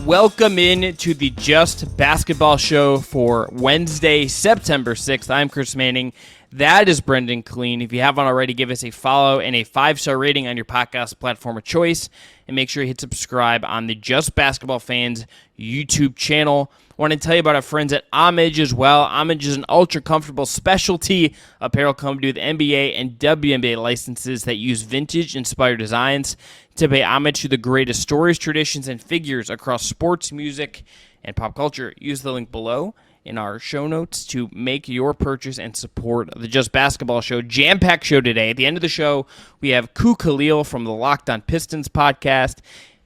welcome in to the Just Basketball Show for Wednesday, September 6th. I'm Chris Manning. That is Brendon Kleen. If you haven't already, give us a follow and a 5-star rating on your podcast platform of choice. And make sure you hit subscribe on the Just Basketball Fans YouTube channel. I want to tell you about our friends at Homage as well. Homage is an ultra-comfortable specialty apparel company with NBA and WNBA licenses that use vintage-inspired designs to pay homage to the greatest stories, traditions, and figures across sports, music, and pop culture. Use the link below in our show notes to make your purchase and support the Just Basketball Show. Jam-packed show today. At the end of the show, we have Ku Khahil from the Locked On Pistons podcast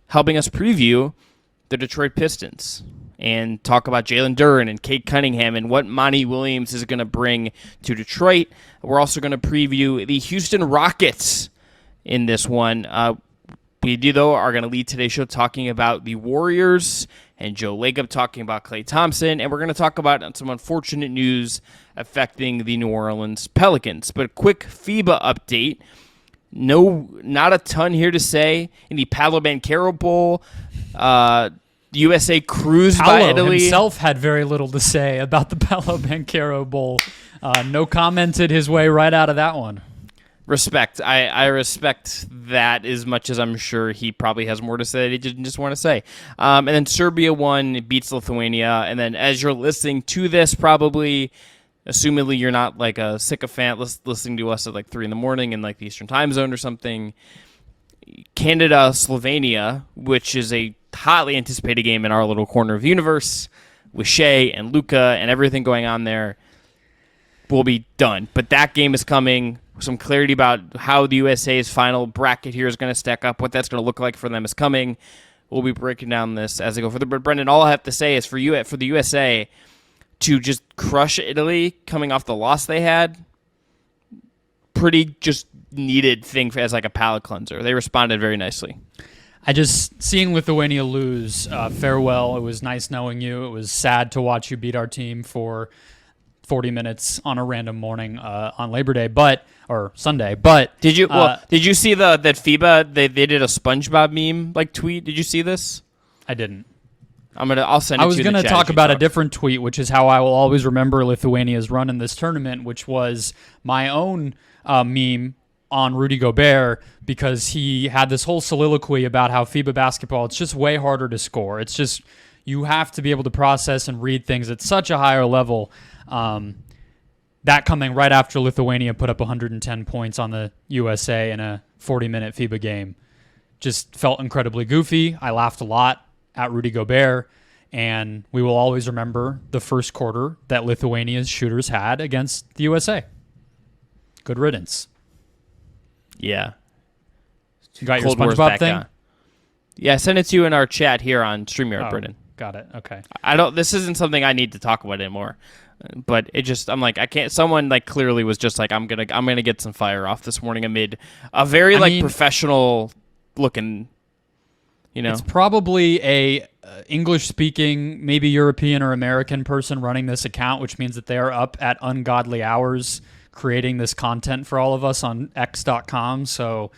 helping us preview the Detroit Pistons and talk about Jalen Duren and Cade Cunningham and what Monty Williams is going to bring to Detroit. We're also going to preview the Houston Rockets in this one. We, though, are going to lead today's show talking about the Warriors and Joe Lacob talking about Klay Thompson, and we're going to talk about some unfortunate news affecting the New Orleans Pelicans. But a quick FIBA update. No, not a ton here to say. In the Paolo Banchero Bowl, USA cruised by Italy. Paolo himself had very little to say about the Paolo Banchero Bowl. No commented his way right out of that one. Respect. I respect that as much as I'm sure he probably has more to say that he didn't just want to say. And then Serbia won, beats Lithuania. And then as you're listening to this, probably, assumingly you're not like a sycophant listening to us at like 3 a.m. in like the Eastern time zone or something. Canada, Slovenia, which is a hotly anticipated game in our little corner of the universe with Shea and Luka and everything going on there, will be done. But that game is coming. Some clarity about how the USA's final bracket here is going to stack up, what that's going to look like for them is coming. We'll be breaking down this as I go further. But Brendon, all I have to say is for the USA to just crush Italy coming off the loss they had, pretty just needed thing as like a palate cleanser. They responded very nicely. Seeing Lithuania lose, farewell. It was nice knowing you. It was sad to watch you beat our team for 40 minutes on a random morning on Labor Day, or Sunday. But did you see that FIBA they did a SpongeBob meme like tweet? Did you see this? I didn't. I'll send it to you. I was going to talk about a different tweet, which is how I will always remember Lithuania's run in this tournament, which was my own meme on Rudy Gobert, because he had this whole soliloquy about how FIBA basketball, it's just way harder to score. It's just, you have to be able to process and read things at such a higher level. That coming right after Lithuania put up 110 points on the USA in a 40-minute FIBA game. Just felt incredibly goofy. I laughed a lot at Rudy Gobert, and we will always remember the first quarter that Lithuania's shooters had against the USA. Good riddance. Yeah. You got your SpongeBob thing? On. Yeah, send it to you in our chat here on StreamYard, Brendon. Got it. Okay. This isn't something I need to talk about anymore. But it just, I'm like, I can't. Someone like clearly was just like, I'm gonna get some fire off this morning amid a very professional looking, It's probably a English speaking, maybe European or American person running this account, which means that they are up at ungodly hours creating this content for all of us on X.com. So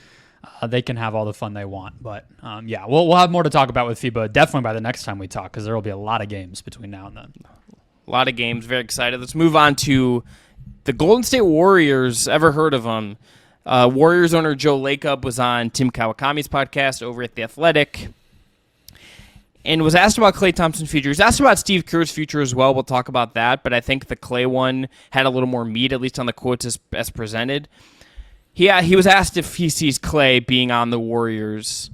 they can have all the fun they want. But yeah, we'll have more to talk about with FIBA definitely by the next time we talk, because there will be a lot of games between now and then. A lot of games. Very excited. Let's move on to the Golden State Warriors. Ever heard of them? Warriors owner Joe Lacob was on Tim Kawakami's podcast over at The Athletic and was asked about Klay Thompson's future. He was asked about Steve Kerr's future as well. We'll talk about that, but I think the Klay one had a little more meat, at least on the quotes as presented. He was asked if he sees Klay being on the Warriors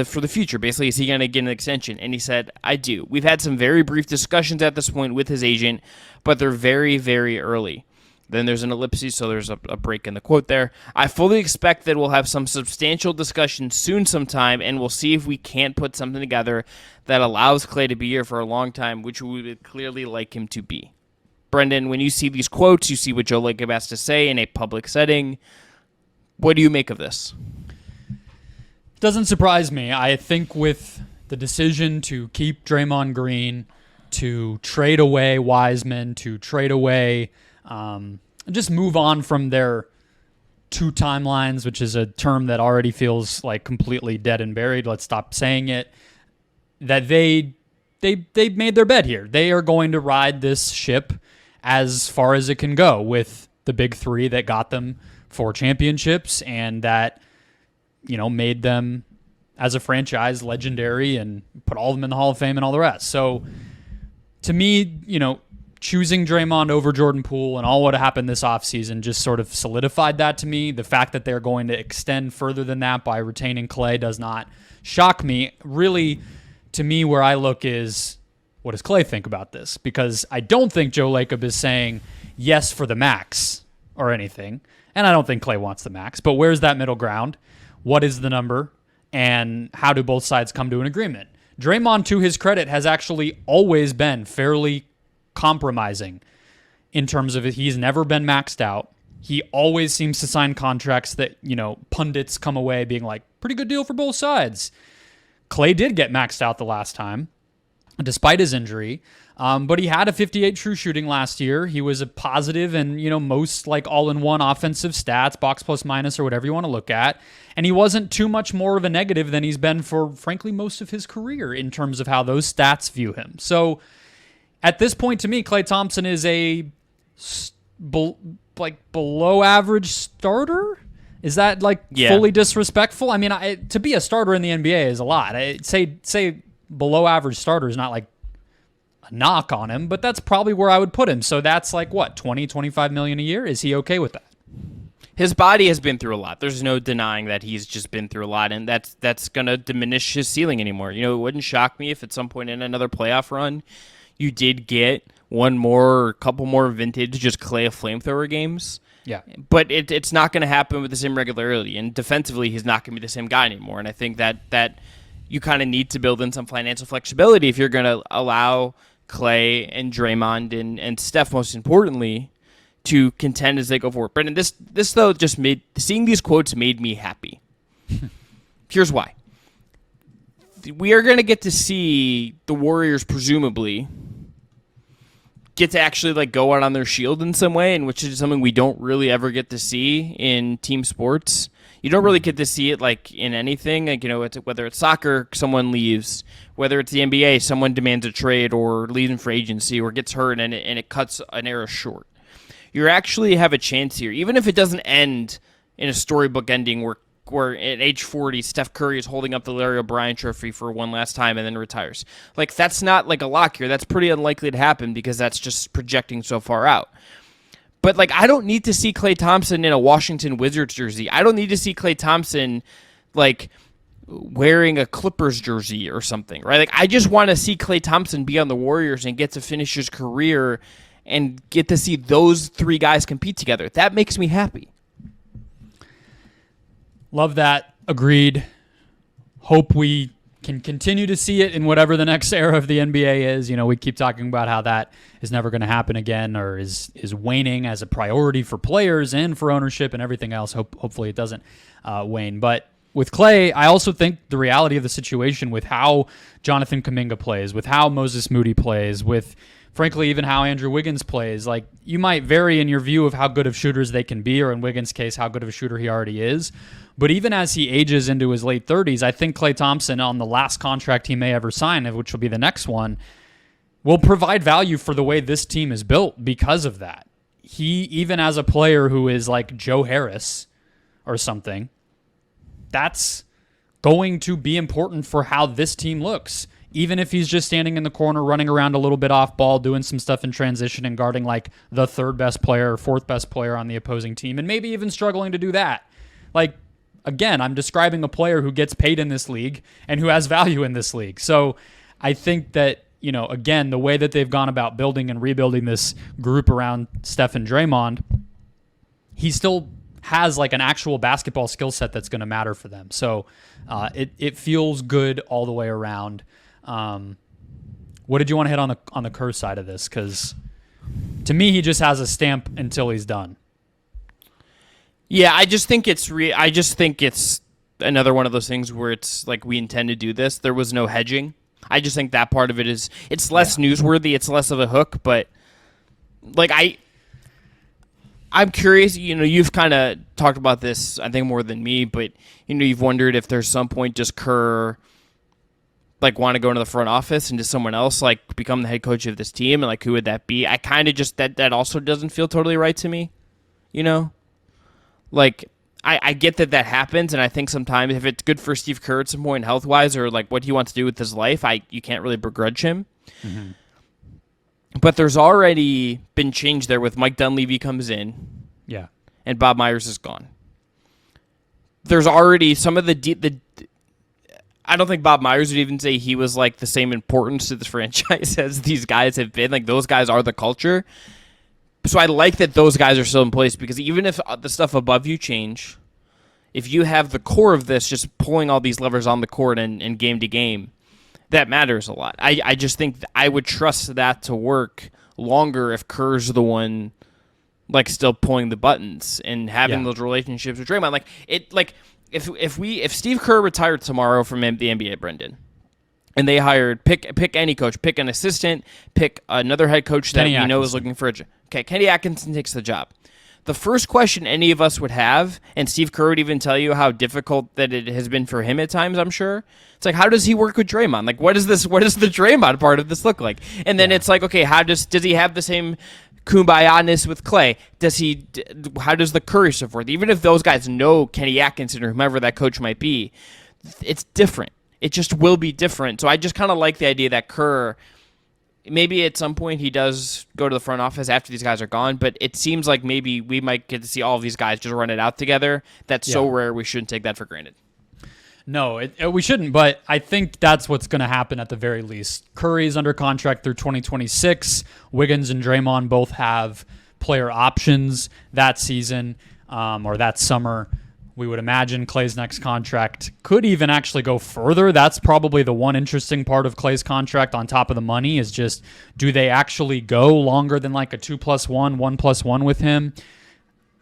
for the future. Basically, is he going to get an extension? And he said, I do. We've had some very brief discussions at this point with his agent, but they're very, very early. Then there's an ellipsis, so there's a break in the quote there. I fully expect that we'll have some substantial discussion soon sometime, and we'll see if we can't put something together that allows Klay to be here for a long time, which we would clearly like him to be. Brendon, when you see these quotes, you see what Joe Lacob has to say in a public setting. What do you make of this? Doesn't surprise me. I think with the decision to keep Draymond Green, to trade away Wiseman, to trade away, just move on from their two timelines, which is a term that already feels like completely dead and buried. Let's stop saying it. that they made their bed here. They are going to ride this ship as far as it can go with the big three that got them 4 championships and that, made them as a franchise legendary and put all of them in the Hall of Fame and all the rest. So to me, choosing Draymond over Jordan Poole and all what happened this offseason just sort of solidified that to me. The fact that they're going to extend further than that by retaining Klay does not shock me. Really, to me, where I look is, what does Klay think about this? Because I don't think Joe Lacob is saying yes for the max or anything. And I don't think Klay wants the max. But where's that middle ground? What is the number? And how do both sides come to an agreement? Draymond, to his credit, has actually always been fairly compromising in terms of it. He's never been maxed out. He always seems to sign contracts that, pundits come away being like, pretty good deal for both sides. Klay did get maxed out the last time, despite his injury. But he had a 58 true shooting last year. He was a positive and, most all-in-one offensive stats, box plus minus or whatever you want to look at. And he wasn't too much more of a negative than he's been for, frankly, most of his career in terms of how those stats view him. So at this point, to me, Klay Thompson is a below average starter. Is that fully disrespectful? I mean, to be a starter in the NBA is a lot. Say below average starter is not a knock on him, but that's probably where I would put him. So that's 20, 25 million a year. Is he okay with that? His body has been through a lot. There's no denying that he's just been through a lot, and that's going to diminish his ceiling anymore. It wouldn't shock me if at some point in another playoff run you did get one more or a couple more vintage just Klay flamethrower games. Yeah. But it's not going to happen with the same regularity, and defensively he's not going to be the same guy anymore. And I think that you kind of need to build in some financial flexibility if you're going to allow Klay and Draymond and Steph, most importantly, to contend as they go forward. Brendon, this though just seeing these quotes made me happy. Here's why. We are going to get to see the Warriors presumably get to actually go out on their shield in some way, and which is something we don't really ever get to see in team sports. You don't really get to see it in anything. Whether it's soccer, someone leaves. Whether it's the NBA, someone demands a trade or leaves in free agency or gets hurt and it cuts an era short. You actually have a chance here, even if it doesn't end in a storybook ending where at age 40, Steph Curry is holding up the Larry O'Brien trophy for one last time and then retires. That's not a lock here. That's pretty unlikely to happen because that's just projecting so far out. But I don't need to see Klay Thompson in a Washington Wizards jersey. I don't need to see Klay Thompson wearing a Clippers jersey or something, right? I just want to see Klay Thompson be on the Warriors and get to finish his career and get to see those 3 guys compete together. That makes me happy. Love that. Agreed. Hope we can continue to see it in whatever the next era of the NBA is. We keep talking about how that is never going to happen again or is waning as a priority for players and for ownership and everything else. Hopefully it doesn't wane. But with Klay, I also think the reality of the situation with how Jonathan Kuminga plays, with how Moses Moody plays, with frankly even how Andrew Wiggins plays, you might vary in your view of how good of shooters they can be, or in Wiggins' case, how good of a shooter he already is. But even as he ages into his late 30s, I think Klay Thompson, on the last contract he may ever sign, which will be the next one, will provide value for the way this team is built because of that. He, even as a player who is like Joe Harris or something, that's going to be important for how this team looks. Even if he's just standing in the corner, running around a little bit off ball, doing some stuff in transition and guarding the 3rd best player or 4th best player on the opposing team, and maybe even struggling to do that. Again, I'm describing a player who gets paid in this league and who has value in this league. So I think that, again, the way that they've gone about building and rebuilding this group around Steph and Draymond, he still has an actual basketball skill set that's going to matter for them. So it feels good all the way around. What did you want to hit on the Kerr side of this? Because to me, he just has a stamp until he's done. Yeah, I just think it's another one of those things where it's we intend to do this. There was no hedging. I just think that part of it it's less newsworthy. It's less of a hook, but I'm curious. You've kind of talked about this, I think, more than me, but you've wondered if there's some point just Kerr like want to go into the front office and just someone else like become the head coach of this team, and like who would that be? I kind of just that also doesn't feel totally right to me, you know? Like I get that happens, and I think sometimes if it's good for Steve Kerr at some point health wise or like what he wants to do with his life, you can't really begrudge him. Mm-hmm. But there's already been change there with Mike Dunleavy comes in, yeah, and Bob Myers is gone. There's already some of the I don't think Bob Myers would even say he was like the same importance to this franchise as these guys have been. Like those guys are the culture. So I like that those guys are still in place, because even if the stuff above you change, if you have the core of this just pulling all these levers on the court and game to game, that matters a lot. I just think I would trust that to work longer if Kerr's the one like still pulling the buttons and having those relationships with Draymond. Like it like if Steve Kerr retired tomorrow from the NBA, Brendon, and they hired pick any coach, pick an assistant, pick another head coach that we know is looking for a job. Okay, Kenny Atkinson takes the job. The first question any of us would have, and Steve Kerr would even tell you how difficult that it has been for him at times, I'm sure. It's like, how does he work with Draymond? Like, what does the Draymond part of this look like? And then it's like, okay, how does he have the same kumbaya-ness with Klay? How does the Curry stuff work? Even if those guys know Kenny Atkinson or whomever that coach might be, it's different. It just will be different. So I just kind of like the idea that Kerr, maybe at some point he does go to the front office after these guys are gone, but it seems like maybe we might get to see all of these guys just run it out together. That's so rare, we shouldn't take that for granted. No, we shouldn't, but I think that's what's going to happen at the very least. Curry's under contract through 2026. Wiggins and Draymond both have player options that season or that summer. We would imagine Klay's next contract could even actually go further. That's probably the one interesting part of Klay's contract on top of the money is just, do they actually go longer than like a 2+1, 1+1 with him?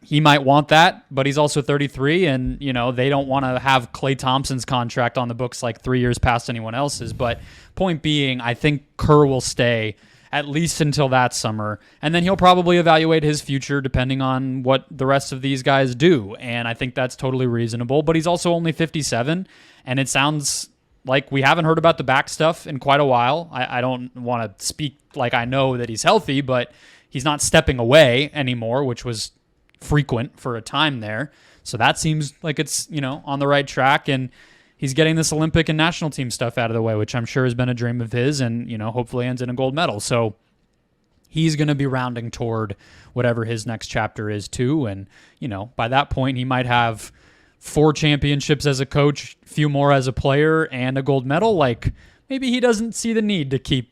He might want that, but he's also 33, and they don't want to have Klay Thompson's contract on the books like 3 years past anyone else's. But point being, I think Kerr will stay at least until that summer, and then he'll probably evaluate his future depending on what the rest of these guys do, and I think that's totally reasonable. But he's also only 57, and it sounds like we haven't heard about the back stuff in quite a while. I don't want to speak like I know that he's healthy, but he's not stepping away anymore, which was frequent for a time there. So that seems like it's, on the right track, and he's getting this Olympic and national team stuff out of the way, which I'm sure has been a dream of his, and, hopefully ends in a gold medal. So he's going to be rounding toward whatever his next chapter is too. And, by that point he might have 4 championships as a coach, a few more as a player, and a gold medal. Like, maybe he doesn't see the need to keep,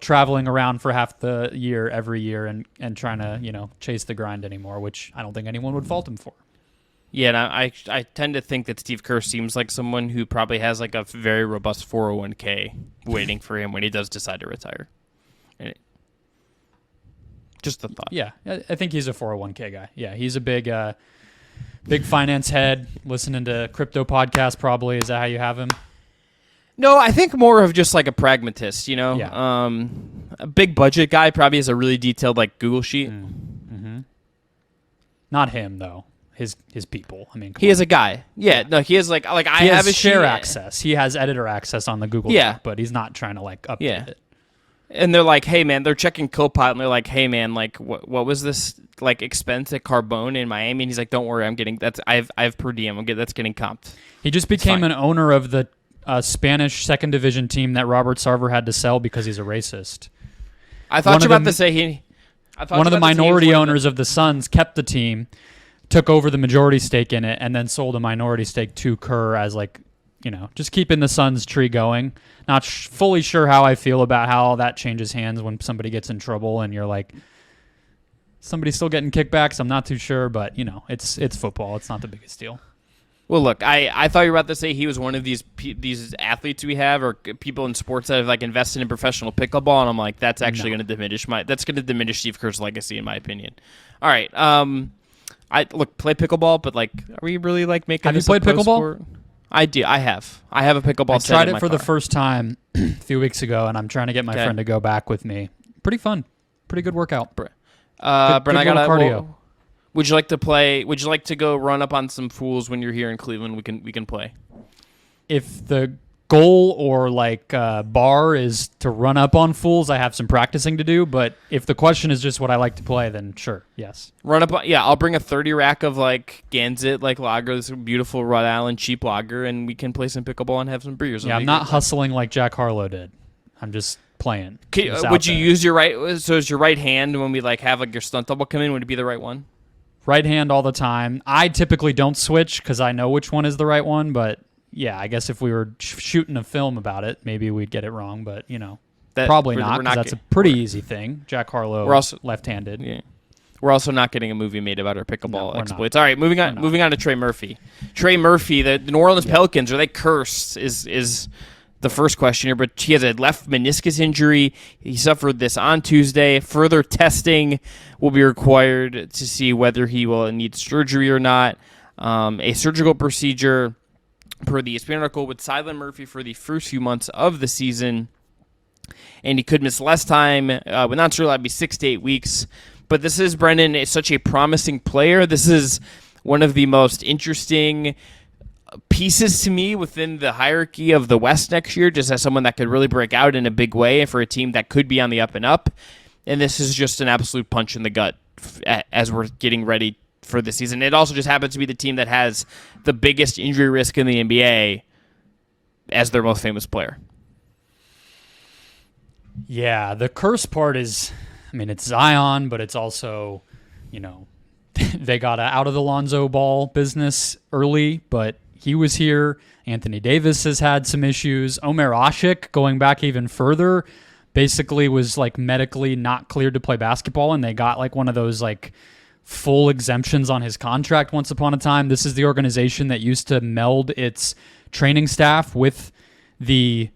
traveling around for half the year every year and trying to, chase the grind anymore, which I don't think anyone would fault him for. Yeah, and I tend to think that Steve Kerr seems like someone who probably has like a very robust 401k waiting for him when he does decide to retire. Just a thought. Yeah, I think he's a 401k guy. Yeah, he's a big finance head, listening to crypto podcasts probably. Is that how you have him? No, I think more of just like a pragmatist, Yeah. A big budget guy probably has a really detailed like Google sheet. Mm-hmm. Not him though. His people. I mean, he is a guy. Yeah, no, he is like I have his share sheet. access. He has editor access on the Google. Yeah, sheet, but he's not trying to like update it. And they're like, hey man, they're checking Copilot, and they're like, hey man, like what was this like expense at Carbone in Miami? And he's like, don't worry, I'm getting that's I have per diem. That's getting comped. He just became an owner of the Spanish second division team that Robert Sarver had to sell because he's a racist. I thought you were about to say one of the minority owners of the Suns kept the team, took over the majority stake in it, and then sold a minority stake to Kerr as just keeping the Suns tree going. Not fully sure how I feel about how that changes hands when somebody gets in trouble and you're like, somebody's still getting kickbacks. I'm not too sure, but it's football. It's not the biggest deal. Well, look, I thought you were about to say he was one of these athletes we have or people in sports that have like invested in professional pickleball, and I'm like, that's actually going to diminish Steve Kerr's legacy, in my opinion. All right, play pickleball, but like, are we really like making? Have you played pickleball? Sport? I do. I have a pickleball. I tried it for the first time a few weeks ago, and I'm trying to get my friend to go back with me. Pretty fun, pretty good workout. Brent, I got cardio. Would you like to play? Would you like to go run up on some fools when you're here in Cleveland? We can play. If the goal or like bar is to run up on fools, I have some practicing to do. But if the question is just what I like to play, then sure, yes. Run up, yeah. I'll bring a 30 rack of like Gansett, like lager, this beautiful Rhode Island cheap lager, and we can play some pickleball and have some beers. Yeah, I'm not hustling like Jack Harlow did. I'm just playing. Would you use your right? So is your right hand when we like have like your stunt double come in? Would it be the right one? Right hand all the time. I typically don't switch because I know which one is the right one. But yeah, I guess if we were shooting a film about it, maybe we'd get it wrong. But probably not, because that's a pretty easy thing. Jack Harlow, left-handed. Yeah. We're also not getting a movie made about our pickleball exploits. All right, moving on to Trey Murphy. Trey Murphy, the New Orleans Pelicans, are they cursed? Is the first question here, but he has a left meniscus injury. He suffered this on Tuesday. Further testing will be required to see whether he will need surgery or not. A surgical procedure, per the ESPN article, would silence Murphy for the first few months of the season, and he could miss less time. We're not sure that'd be 6 to 8 weeks. But this is, Brendon, is such a promising player. This is one of the most interesting pieces to me within the hierarchy of the West next year, just as someone that could really break out in a big way for a team that could be on the up and up. And this is just an absolute punch in the gut as we're getting ready for the season. It also just happens to be the team that has the biggest injury risk in the NBA as their most famous player. Yeah, the curse part is, it's Zion, but it's also, they got out of the Lonzo Ball business early, but he was here. Anthony Davis has had some issues. Omer Asik, going back even further, basically was like medically not cleared to play basketball, and they got like one of those like full exemptions on his contract once upon a time. This is the organization that used to meld its training staff with the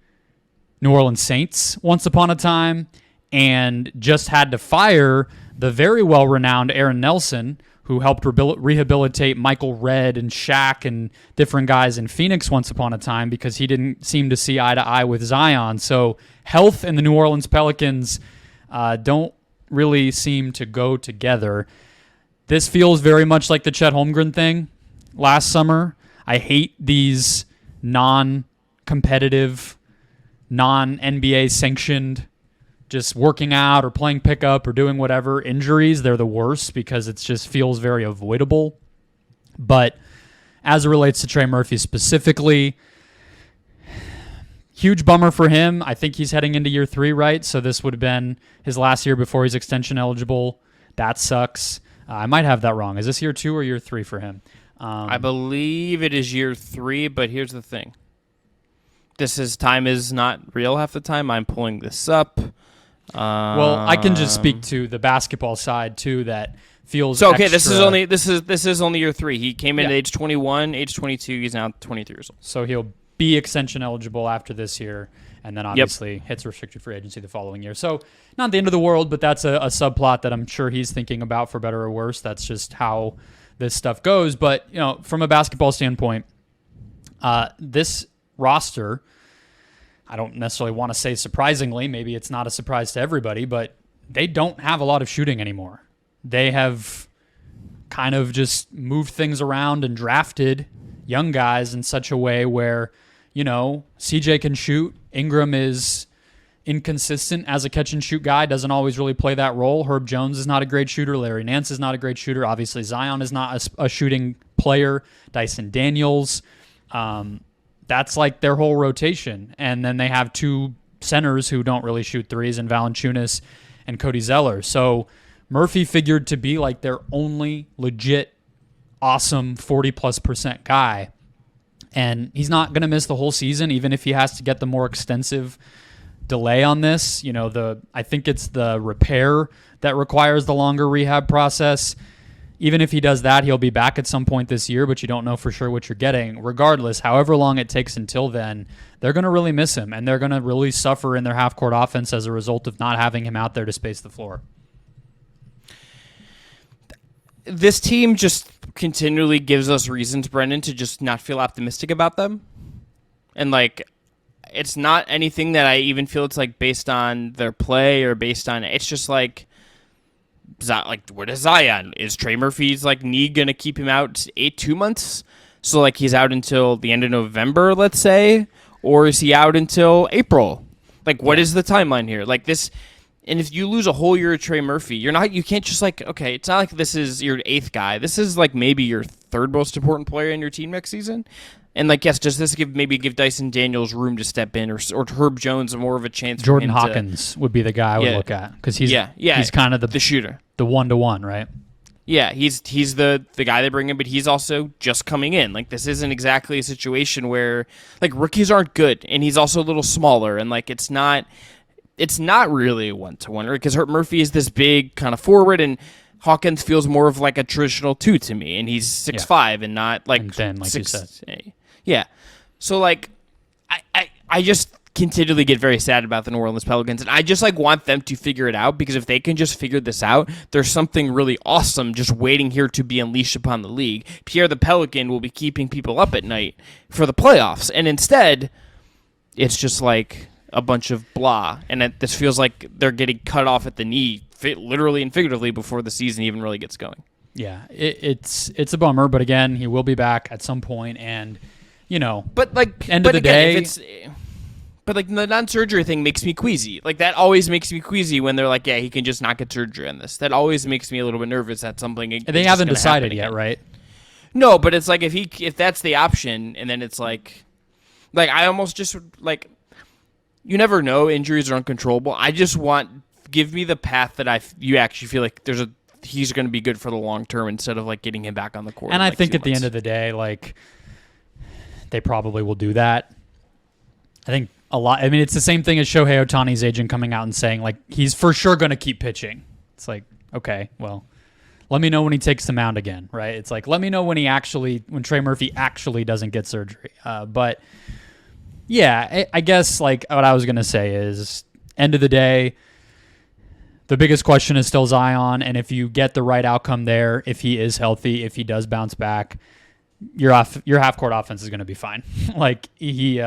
New Orleans Saints once upon a time, and just had to fire the very well-renowned Aaron Nelson, who helped rehabilitate Michael Redd and Shaq and different guys in Phoenix once upon a time, because he didn't seem to see eye to eye with Zion. So health and the New Orleans Pelicans don't really seem to go together. This feels very much like the Chet Holmgren thing last summer. I hate these non-competitive, non-NBA sanctioned, just working out or playing pickup or doing whatever injuries. They're the worst because it just feels very avoidable. But as it relates to Trey Murphy specifically, huge bummer for him. I think he's heading into year 3, right? So this would have been his last year before he's extension eligible. That sucks. I might have that wrong. Is this year 2 or year 3 for him? I believe it is year 3, but here's the thing. Time is not real half the time. I'm pulling this up. Well, I can just speak to the basketball side too. That feels so okay. Extra. This is only year 3. He came in at age 21, age 22. He's now 23 years old. So he'll be extension eligible after this year, and then obviously hits restricted free agency the following year. So not the end of the world, but that's a subplot that I'm sure he's thinking about, for better or worse. That's just how this stuff goes. But from a basketball standpoint, this roster, I don't necessarily want to say surprisingly, maybe it's not a surprise to everybody, but they don't have a lot of shooting anymore. They have kind of just moved things around and drafted young guys in such a way where, CJ can shoot. Ingram is inconsistent as a catch-and-shoot guy, doesn't always really play that role. Herb Jones is not a great shooter. Larry Nance is not a great shooter. Obviously, Zion is not a shooting player. Dyson Daniels, that's like their whole rotation. And then they have 2 centers who don't really shoot threes, in Valanciunas and Cody Zeller. So Murphy figured to be like their only legit, awesome 40+% guy. And he's not going to miss the whole season, even if he has to get the more extensive delay on this. I think it's the repair that requires the longer rehab process. Even if he does that, he'll be back at some point this year, but you don't know for sure what you're getting. Regardless, however long it takes until then, they're going to really miss him, and they're going to really suffer in their half-court offense as a result of not having him out there to space the floor. This team just continually gives us reasons, Brendon, to just not feel optimistic about them. And, it's not anything that I even feel it's, based on their play or based on... It's just, where does Zion? Is Trey Murphy's knee gonna keep him out 2 months? So he's out until the end of November, let's say, or is he out until April? Like, what is the timeline here? Like this, and if you lose a whole year of Trey Murphy, you can't just like, okay, it's not like this is your 8th guy. This is like maybe your 3rd most important player in your team next season. And like, yes, does this give Dyson Daniels room to step in, or Herb Jones more of a chance? Jordan Hawkins would be the guy I would look at, because he's kind of the shooter, the 1-to-1, right? Yeah, he's the guy they bring in, but he's also just coming in. Like, this isn't exactly a situation where like rookies aren't good, and he's also a little smaller, and like it's not really a 1-to-1, because Herb Murphy is this big kind of forward, and Hawkins feels more of like a traditional 2 to me, and he's 6'5" and not like, and thin, like 6. You said. Yeah, so like I just continually get very sad about the New Orleans Pelicans, and I just like want them to figure it out, because if they can just figure this out, there's something really awesome just waiting here to be unleashed upon the league. Pierre the Pelican will be keeping people up at night for the playoffs, and instead it's just like a bunch of blah, and this feels like they're getting cut off at the knee, literally and figuratively, before the season even really gets going. Yeah, it's a bummer, but again, he will be back at some point, and but like end of the day. But like the non-surgery thing makes me queasy. Like that always makes me queasy when they're like, yeah, he can just not get surgery on this. That always makes me a little bit nervous that something. They haven't decided yet, right? No, but it's like if that's the option, and then it's like I almost just like, you never know. Injuries are uncontrollable. I just give me the path that you actually feel like he's going to be good for the long term, instead of like getting him back on the court. And I think at the end of the day, like, they probably will do that. I think a lot. I mean, it's the same thing as Shohei Ohtani's agent coming out and saying like he's for sure going to keep pitching. It's like, okay, well, let me know when he takes the mound again, right? It's like, let me know when Trey Murphy actually doesn't get surgery. But yeah, I guess like what I was going to say is, end of the day, the biggest question is still Zion, and if you get the right outcome there, if he is healthy, if he does bounce back, your half-court offense is going to be fine. Like, we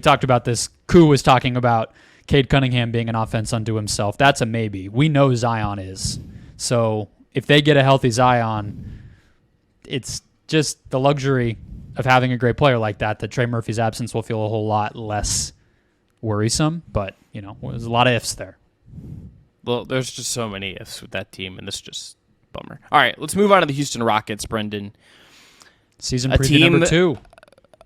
talked about this. Ku was talking about Cade Cunningham being an offense unto himself. That's a maybe. We know Zion is. So if they get a healthy Zion, it's just the luxury of having a great player like that Trey Murphy's absence will feel a whole lot less worrisome. But, there's a lot of ifs there. Well, there's just so many ifs with that team, and this is just bummer. All right, let's move on to the Houston Rockets, Brendon. Season preview number 2.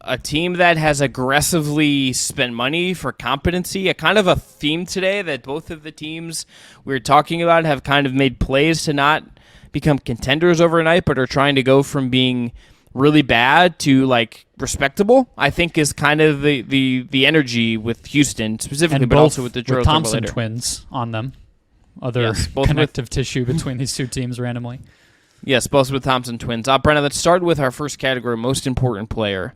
A team that has aggressively spent money for competency, a kind of a theme today that both of the teams we were talking about have kind of made plays to not become contenders overnight, but are trying to go from being really bad to like respectable, I think is kind of the energy with Houston specifically, and but also with the Thompson twins on them. Other connective tissue between these two teams randomly. Yes, both with Thompson twins. Brennan, let's start with our first category, most important player.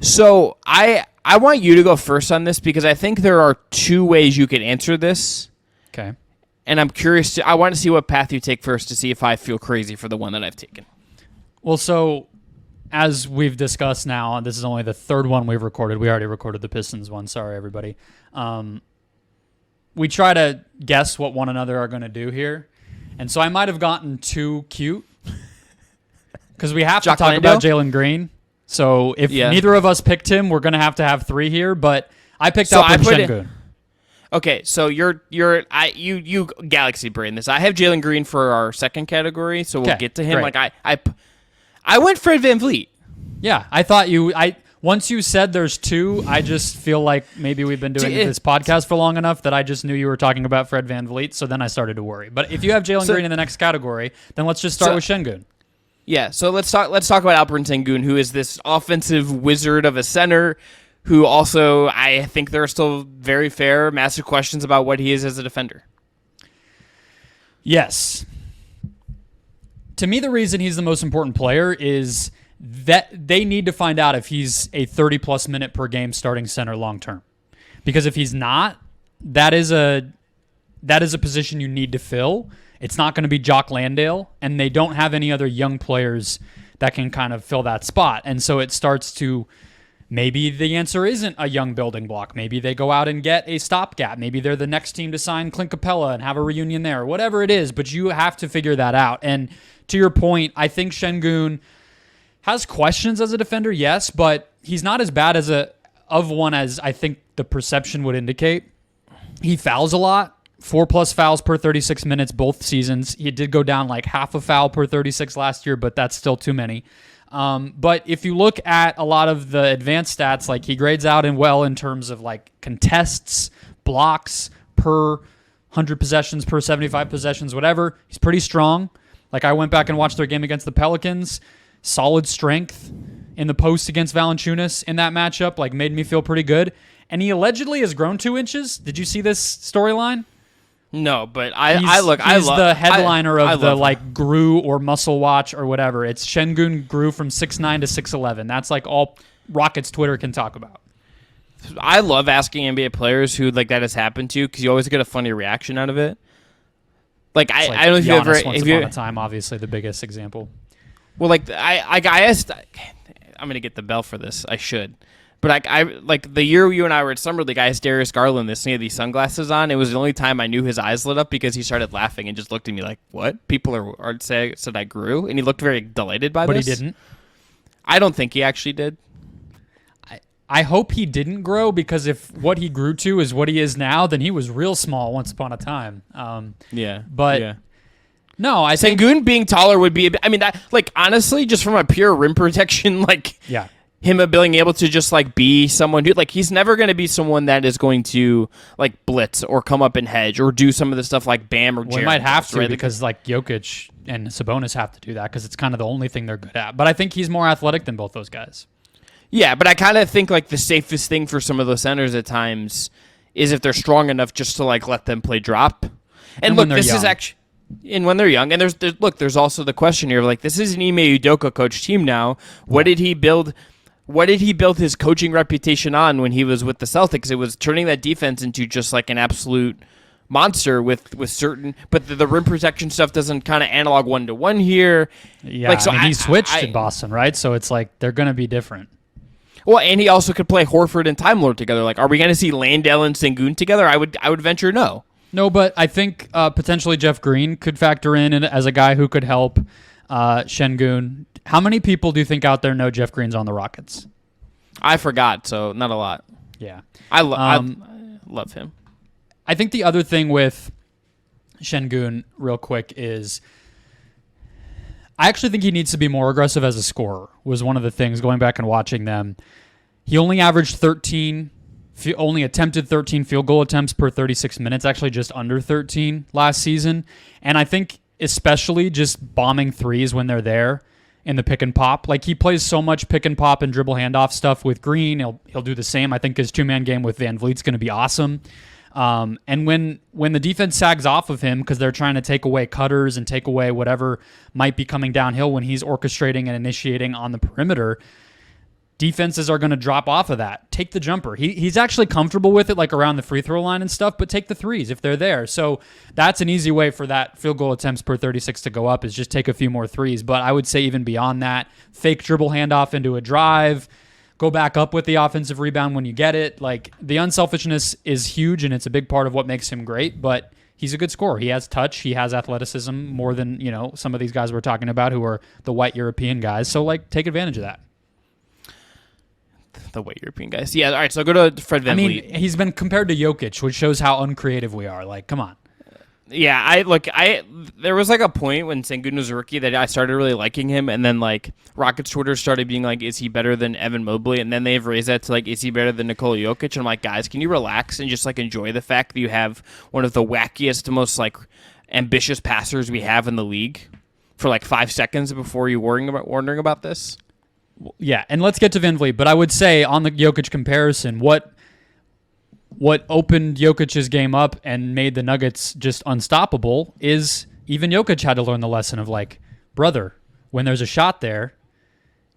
So I want you to go first on this, because I think there are 2 ways you could answer this. Okay. And I'm curious, I want to see what path you take first to see if I feel crazy for the one that I've taken. Well, so as we've discussed now, this is only the 3rd one we've recorded. We already recorded the Pistons one. Sorry, everybody. We try to guess what one another are going to do here. And so I might have gotten too cute, because we have to talk about Jalen Green. So if neither of us picked him, we're going to have 3 here. But I picked out Şengün. Okay, so you galaxy brain this. I have Jalen Green for our second category, so we'll get to him. Great. Like I went Fred VanVleet. Yeah, I thought once you said there's 2, I just feel like maybe we've been doing this podcast for long enough that I just knew you were talking about Fred VanVleet, so then I started to worry. But if you have Jalen Green in the next category, then let's just start with Şengün. Yeah, so let's talk about Alperen Şengün, who is this offensive wizard of a center, who also, I think there are still very fair, massive questions about what he is as a defender. Yes. To me, the reason he's the most important player is that they need to find out if he's a 30-plus minute per game starting center long term. Because if he's not, that is a position you need to fill. It's not going to be Jock Landale, and they don't have any other young players that can kind of fill that spot. And so it starts to, maybe the answer isn't a young building block. Maybe they go out and get a stopgap. Maybe they're the next team to sign Clint Capella and have a reunion there, whatever it is. But you have to figure that out. And to your point, I think Şengün has questions as a defender, yes, but he's not as bad of one as I think the perception would indicate. He fouls a lot. 4+ fouls per 36 minutes both seasons. He did go down like half a foul per 36 last year, but that's still too many. But if you look at a lot of the advanced stats, like he grades out in terms of like contests, blocks per 100 possessions, per 75 possessions, whatever. He's pretty strong. Like I went back and watched their game against the Pelicans. Solid strength in the post against Valanciunas in that matchup, like made me feel pretty good. And he allegedly has grown 2 inches. Did you see this storyline? No, but He's the headliner of the like GRU or Muscle Watch or whatever. It's Şengün grew from 6'9" to 6'11". That's like all Rockets Twitter can talk about. I love asking NBA players who like that has happened to because you always get a funny reaction out of it. Like I don't know if you ever once upon a time, obviously the biggest example. Well, like I asked, I'm gonna get the bell for this. I should. But I like the year you and I were at Summer League, I asked Darius Garland this, and he had these sunglasses on. It was the only time I knew his eyes lit up because he started laughing and just looked at me like, what? People are saying said I grew? And he looked very delighted by this. But he didn't? I don't think he actually did. I hope he didn't grow because if what he grew to is what he is now, then he was real small once upon a time. No, I think Şengün being taller would be, I mean, that, like, honestly, just from a pure rim protection, like... Yeah. Him being able to just like be someone who like he's never going to be someone that is going to like blitz or come up and hedge or do some of the stuff like Bam or Jaren. Well, he might have to because like Jokic and Sabonis have to do that because it's kind of the only thing they're good at. But I think he's more athletic than both those guys. Yeah, but I kind of think like the safest thing for some of those centers at times is if they're strong enough just to like let them play drop. And look, this is actually. And when they're young, and there's also the question here of like this is an Ime Udoka coach team now. What did he build? What did he build his coaching reputation on when he was with the Celtics? It was turning that defense into just like an absolute monster with certain, but the rim protection stuff doesn't kind of analog 1-to-1 here. Yeah, like, so he switched in Boston, right? So it's like they're going to be different. Well, and he also could play Horford and Time Lord together. Like, are we going to see Landale and Şengün together? I would venture no. No, but I think potentially Jeff Green could factor in as a guy who could help Şengün. How many people do you think out there know Jeff Green's on the Rockets? I forgot, so not a lot. Yeah. I love him. I think the other thing with Şengün, real quick, is I actually think he needs to be more aggressive as a scorer, was one of the things going back and watching them. He only averaged only attempted 13 field goal attempts per 36 minutes, actually just under 13 last season. And I think especially just bombing threes when they're there in the pick and pop. Like he plays so much pick and pop and dribble handoff stuff with Green. He'll do the same. I think his 2-man game with Van Vliet's going to be awesome. And when the defense sags off of him because they're trying to take away cutters and take away whatever might be coming downhill when he's orchestrating and initiating on the perimeter, defenses are going to drop off of that. Take the jumper. He's actually comfortable with it, like around the free throw line and stuff, but take the threes if they're there. So that's an easy way for that field goal attempts per 36 to go up is just take a few more threes. But I would say even beyond that, fake dribble handoff into a drive, go back up with the offensive rebound when you get it. Like the unselfishness is huge and it's a big part of what makes him great, but he's a good scorer. He has touch. He has athleticism more than, some of these guys we're talking about who are the white European guys. So like take advantage of that. The white European guys. Yeah, all right, so go to Fred VanVleet. He's been compared to Jokic, which shows how uncreative we are. Like, come on. Yeah, there was like a point when Şengün was a rookie that I started really liking him, and then like Rockets Twitter started being like, is he better than Evan Mobley? And then they've raised that to like, is he better than Nikola Jokic? And I'm like, guys, can you relax and just like enjoy the fact that you have one of the wackiest, most like ambitious passers we have in the league for like 5 seconds before you wondering about this? Yeah, and let's get to Van Vliet, but I would say on the Jokic comparison, what opened Jokic's game up and made the Nuggets just unstoppable is even Jokic had to learn the lesson of like, brother, when there's a shot there,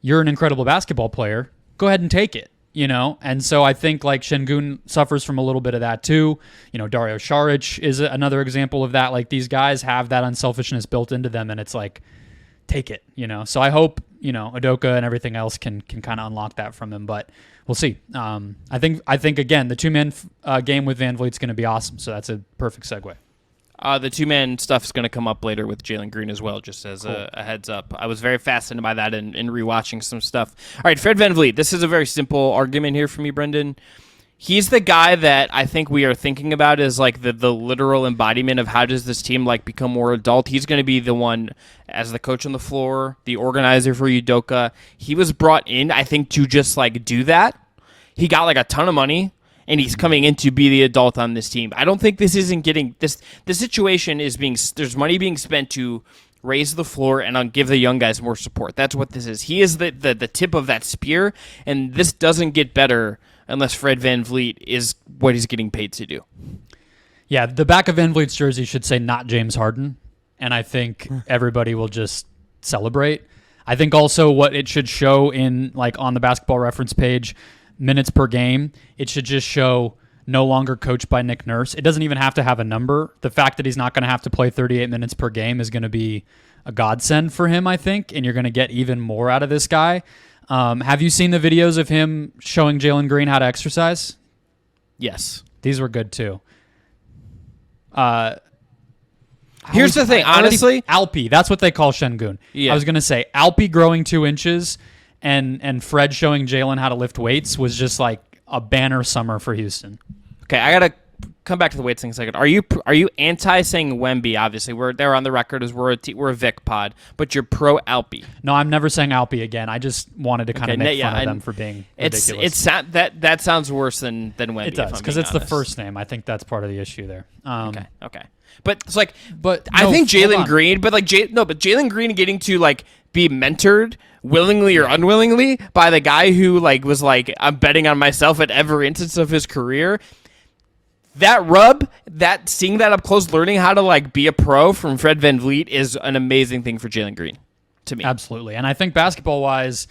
you're an incredible basketball player, go ahead and take it, And so I think like Şengün suffers from a little bit of that too. Dario Saric is another example of that. Like these guys have that unselfishness built into them and it's like, take it, So I hope, Udoka and everything else can kind of unlock that from him, but we'll see. I think again, the 2-man game with Van Vliet's going to be awesome. So that's a perfect segue. The two-man stuff is going to come up later with Jalen Green as well, just as a heads up. I was very fascinated by that in rewatching some stuff. All right, Fred VanVleet. This is a very simple argument here for me, Brendon. He's the guy that I think we are thinking about as like the literal embodiment of how does this team like become more adult. He's going to be the one as the coach on the floor, the organizer for Udoka. He was brought in, I think, to just like do that. He got like a ton of money, and he's coming in to be the adult on this team. I don't think this isn't getting this. The situation is there's money being spent to raise the floor and give the young guys more support. That's what this is. He is the tip of that spear, and this doesn't get better unless Fred VanVleet is what he's getting paid to do. Yeah, the back of VanVleet's jersey should say not James Harden, and I think everybody will just celebrate. I think also what it should show in like on the Basketball Reference page, minutes per game, it should just show no longer coached by Nick Nurse. It doesn't even have to have a number. The fact that he's not going to have to play 38 minutes per game is going to be a godsend for him, I think, and you're going to get even more out of this guy. Have you seen the videos of him showing Jalen Green how to exercise? Yes. These were good too. Here's the thing, honestly. Alpi, that's what they call Şengün. Yeah. I was going to say, Alpi growing 2 inches and Fred showing Jalen how to lift weights was just like a banner summer for Houston. Okay, I got to come back to the weights thing a second. Are you anti saying Wemby? Obviously, we're there on the record as we're a Vic pod, but you're pro Alpi. No, I'm never saying Alpi again. I just wanted to kind of make fun of them for being ridiculous. That sounds worse than Wemby. It does because it's honest. the first name. I think that's part of the issue there. Okay. But it's like, but I think Jalen Green, but Jalen Green getting to like be mentored willingly or unwillingly by the guy who like was like, I'm betting on myself at every instance of his career. Seeing that up close, learning how to like be a pro from Fred VanVleet is an amazing thing for Jalen Green, to me. Absolutely, and I think basketball-wise,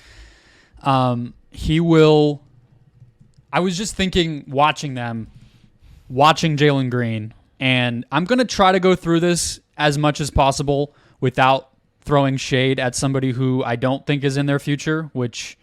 he will. I was just thinking, watching Jalen Green, and I'm going to try to go through this as much as possible without throwing shade at somebody who I don't think is in their future, which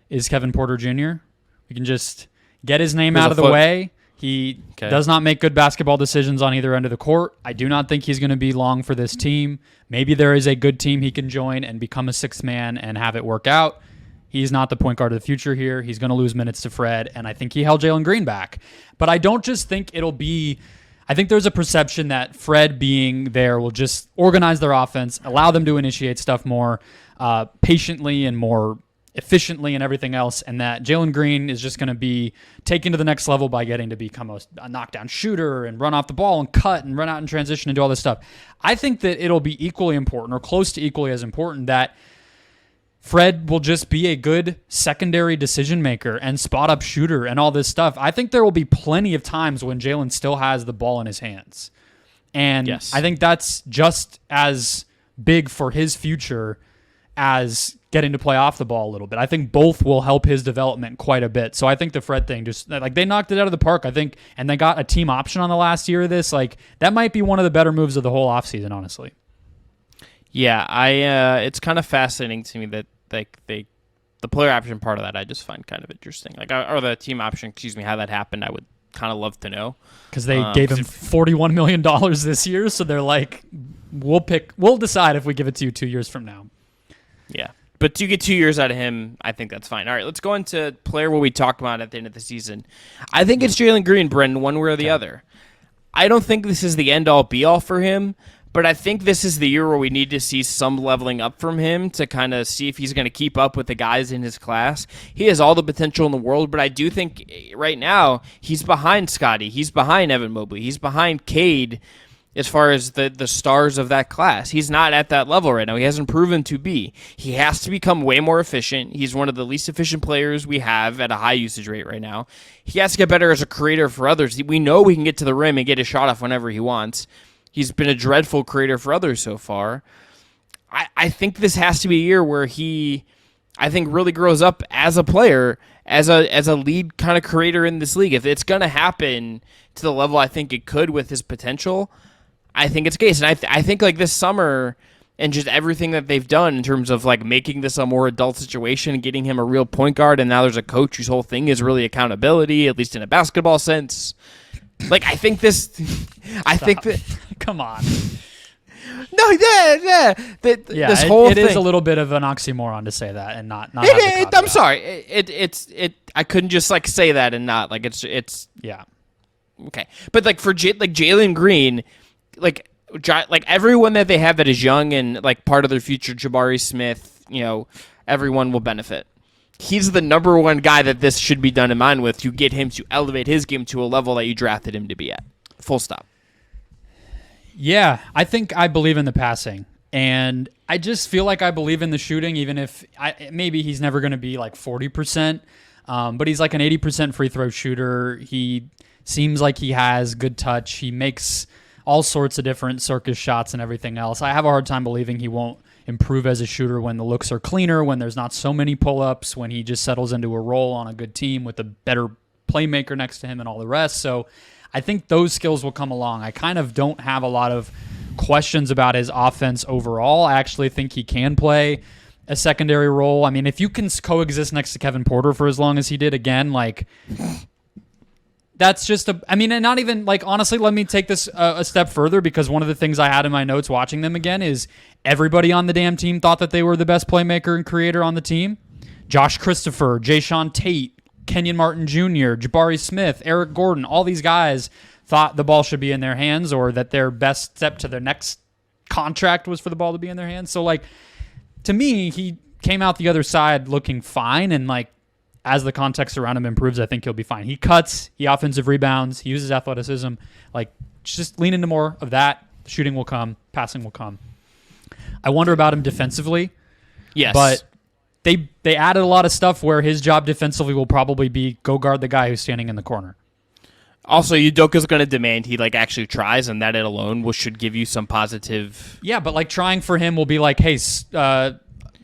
is Kevin Porter Jr. We can just get his name out of the way. He does not make good basketball decisions on either end of the court. I do not think he's going to be long for this team. Maybe there is a good team he can join and become a sixth man and have it work out. He's not the point guard of the future here. He's going to lose minutes to Fred, and I think he held Jalen Green back. But I don't just think it'll be... I think there's a perception that Fred being there will just organize their offense, allow them to initiate stuff more patiently and more efficiently and everything else, and that Jalen Green is just going to be taken to the next level by getting to become a knockdown shooter and run off the ball and cut and run out and transition and do all this stuff. I think that it'll be equally important or close to equally as important that Fred will just be a good secondary decision maker and spot up shooter and all this stuff. I think there will be plenty of times when Jalen still has the ball in his hands. And yes. I think that's just as big for his future as getting to play off the ball a little bit. I think both will help his development quite a bit. So I think the Fred thing, just like they knocked it out of the park, I think, and they got a team option on the last year of this. Like that might be one of the better moves of the whole offseason, honestly. Yeah, it's kind of fascinating to me that the player option part of that I just find kind of interesting. Like, or the team option, how that happened, I would kind of love to know. Because they gave him $41 million this year, so they're like, we'll decide if we give it to you 2 years from now. Yeah. But to get 2 years out of him, I think that's fine. All right, let's go into player what we talked about at the end of the season. I think it's Jalen Green, Brendon, one way or the other. I don't think this is the end-all, be-all for him, but I think this is the year where we need to see some leveling up from him to kind of see if he's going to keep up with the guys in his class. He has all the potential in the world, but I do think right now he's behind Scotty. He's behind Evan Mobley. He's behind Cade as far as the stars of that class. He's not at that level right now. He hasn't proven to be. He has to become way more efficient. He's one of the least efficient players we have at a high usage rate right now. He has to get better as a creator for others. We know he can get to the rim and get his shot off whenever he wants. He's been a dreadful creator for others so far. I think this has to be a year where he, I think, really grows up as a player, as a lead kind of creator in this league. If it's going to happen to the level I think it could with his potential, I think it's the case. And I think like this summer and just everything that they've done in terms of like making this a more adult situation and getting him a real point guard, and now there's a coach whose whole thing is really accountability, at least in a basketball sense. Like, I think this. I think that. Come on. No, yeah. This whole it thing is a little bit of an oxymoron to say that and not. I'm sorry. It. I couldn't just like say that and not like it's. Yeah. Okay, but like for Jalen Green, like everyone that they have that is young and like part of their future, Jabari Smith, everyone will benefit. He's the number one guy that this should be done in mind with to get him to elevate his game to a level that you drafted him to be at. Full stop. Yeah, I think I believe in the passing, and I just feel like I believe in the shooting, even if maybe he's never going to be like 40%, but he's like an 80% free throw shooter. He seems like he has good touch. He makes all sorts of different circus shots and everything else. I have a hard time believing he won't improve as a shooter when the looks are cleaner, when there's not so many pull-ups, when he just settles into a role on a good team with a better playmaker next to him and all the rest. So I think those skills will come along. I kind of don't have a lot of questions about his offense overall. I actually think he can play a secondary role. I mean, if you can coexist next to Kevin Porter for as long as he did, again, like... That's just and not even, like, honestly, let me take this a step further, because one of the things I had in my notes watching them again is everybody on the damn team thought that they were the best playmaker and creator on the team. Josh Christopher, Jayshawn Tate, Kenyon Martin Jr., Jabari Smith, Eric Gordon, all these guys thought the ball should be in their hands, or that their best step to their next contract was for the ball to be in their hands. So, like, to me, he came out the other side looking fine, and, like, as the context around him improves, I think he'll be fine. He cuts, he offensive rebounds, he uses athleticism. Like, just lean into more of that. Shooting will come, passing will come. I wonder about him defensively. Yes. But they added a lot of stuff where his job defensively will probably be go guard the guy who's standing in the corner. Also, Udoka's going to demand he like actually tries, and that alone should give you some positive. Yeah, but like trying for him will be like, hey,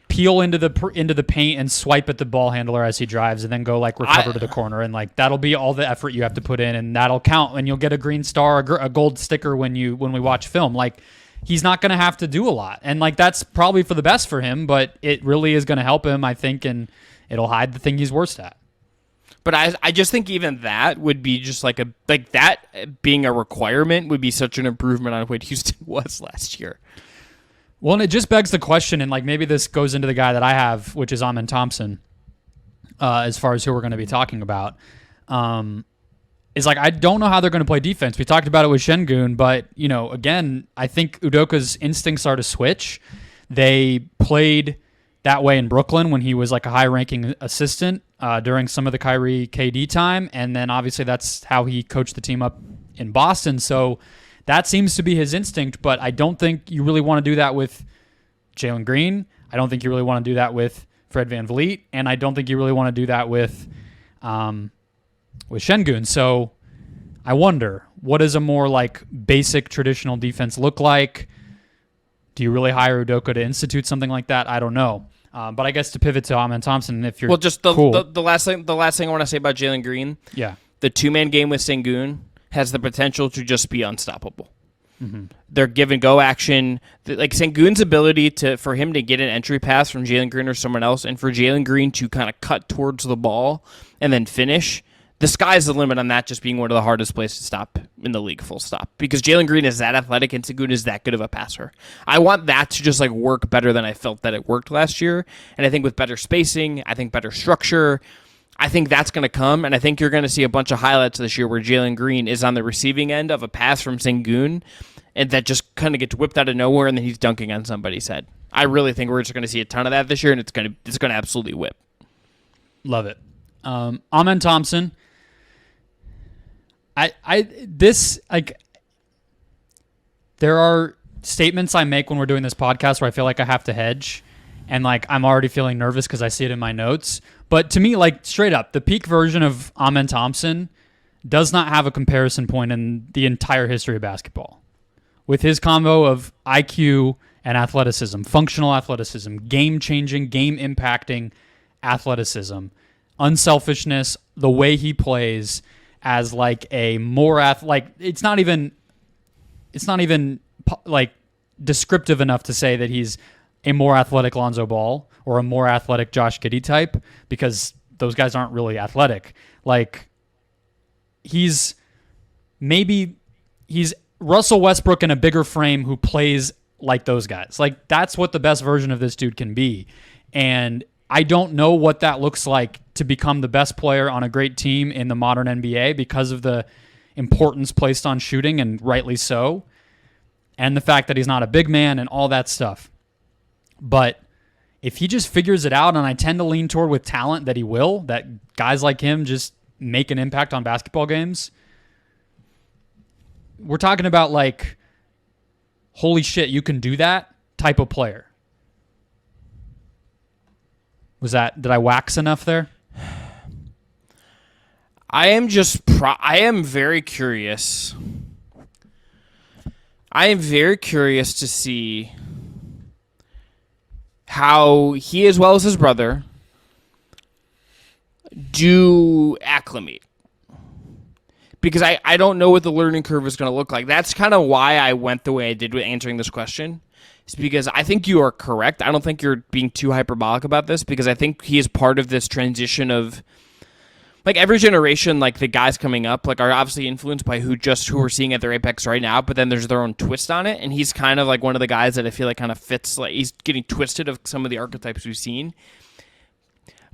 peel into the paint and swipe at the ball handler as he drives, and then go like recover to the corner, and like that'll be all the effort you have to put in, and that'll count, and you'll get a green star, a gold sticker when we watch film. Like, he's not going to have to do a lot, and like that's probably for the best for him, but it really is going to help him, I think, and it'll hide the thing he's worst at. But I just think even that would be just like that being a requirement would be such an improvement on what Houston was last year. Well, and it just begs the question, and like maybe this goes into the guy that I have, which is Amen Thompson, as far as who we're going to be talking about, is like I don't know how they're going to play defense. We talked about it with Şengün, but again, I think Udoka's instincts are to switch. They played that way in Brooklyn when he was like a high-ranking assistant during some of the Kyrie KD time, and then obviously that's how he coached the team up in Boston. So that seems to be his instinct, but I don't think you really want to do that with Jalen Green. I don't think you really want to do that with Fred VanVleet, and I don't think you really want to do that with Şengün. So I wonder, what does a more like basic traditional defense look like? Do you really hire Udoka to institute something like that? I don't know. But I guess to pivot to Amen Thompson, if you're just cool. the last thing I want to say about Jalen Green, the 2-man game with Şengün has the potential to just be unstoppable. Mm-hmm. Their give-and-go action, like Şengün's ability for him to get an entry pass from Jalen Green or someone else, and for Jalen Green to kind of cut towards the ball and then finish, the sky's the limit on that just being one of the hardest places to stop in the league, full stop. Because Jalen Green is that athletic and Şengün is that good of a passer. I want that to just like work better than I felt that it worked last year, and I think with better spacing, I think better structure, I think that's going to come, and I think you're going to see a bunch of highlights this year where Jalen Green is on the receiving end of a pass from Şengün, and that just kind of gets whipped out of nowhere, and then he's dunking on somebody's head. I really think we're just going to see a ton of that this year, and it's going to absolutely whip. Love it. Amen Thompson. There are statements I make when we're doing this podcast where I feel like I have to hedge, and like I'm already feeling nervous because I see it in my notes. But to me, like straight up, the peak version of Amen Thompson does not have a comparison point in the entire history of basketball. With his combo of IQ and athleticism, functional athleticism, game-changing, game-impacting athleticism, unselfishness, the way he plays as like a more it's not even like descriptive enough to say that he's a more athletic Lonzo Ball or a more athletic Josh Giddey type, because those guys aren't really athletic. Like, he's maybe he's Russell Westbrook in a bigger frame who plays like those guys. Like, that's what the best version of this dude can be. And I don't know what that looks like to become the best player on a great team in the modern NBA because of the importance placed on shooting, and rightly so, and the fact that he's not a big man and all that stuff. But if he just figures it out, and I tend to lean toward with talent that he will, that guys like him just make an impact on basketball games, we're talking about like, holy shit, you can do that type of player. Did I wax enough there? I am very curious. I am very curious to see how he, as well as his brother, do acclimate. Because I don't know what the learning curve is going to look like. That's kind of why I went the way I did with answering this question. It's because I think you are correct. I don't think you're being too hyperbolic about this, because I think he is part of this transition of, like, every generation, like, the guys coming up, like, are obviously influenced by who we're seeing at their apex right now, but then there's their own twist on it, and he's kind of like one of the guys that I feel like kind of fits, like, he's getting twisted of some of the archetypes we've seen.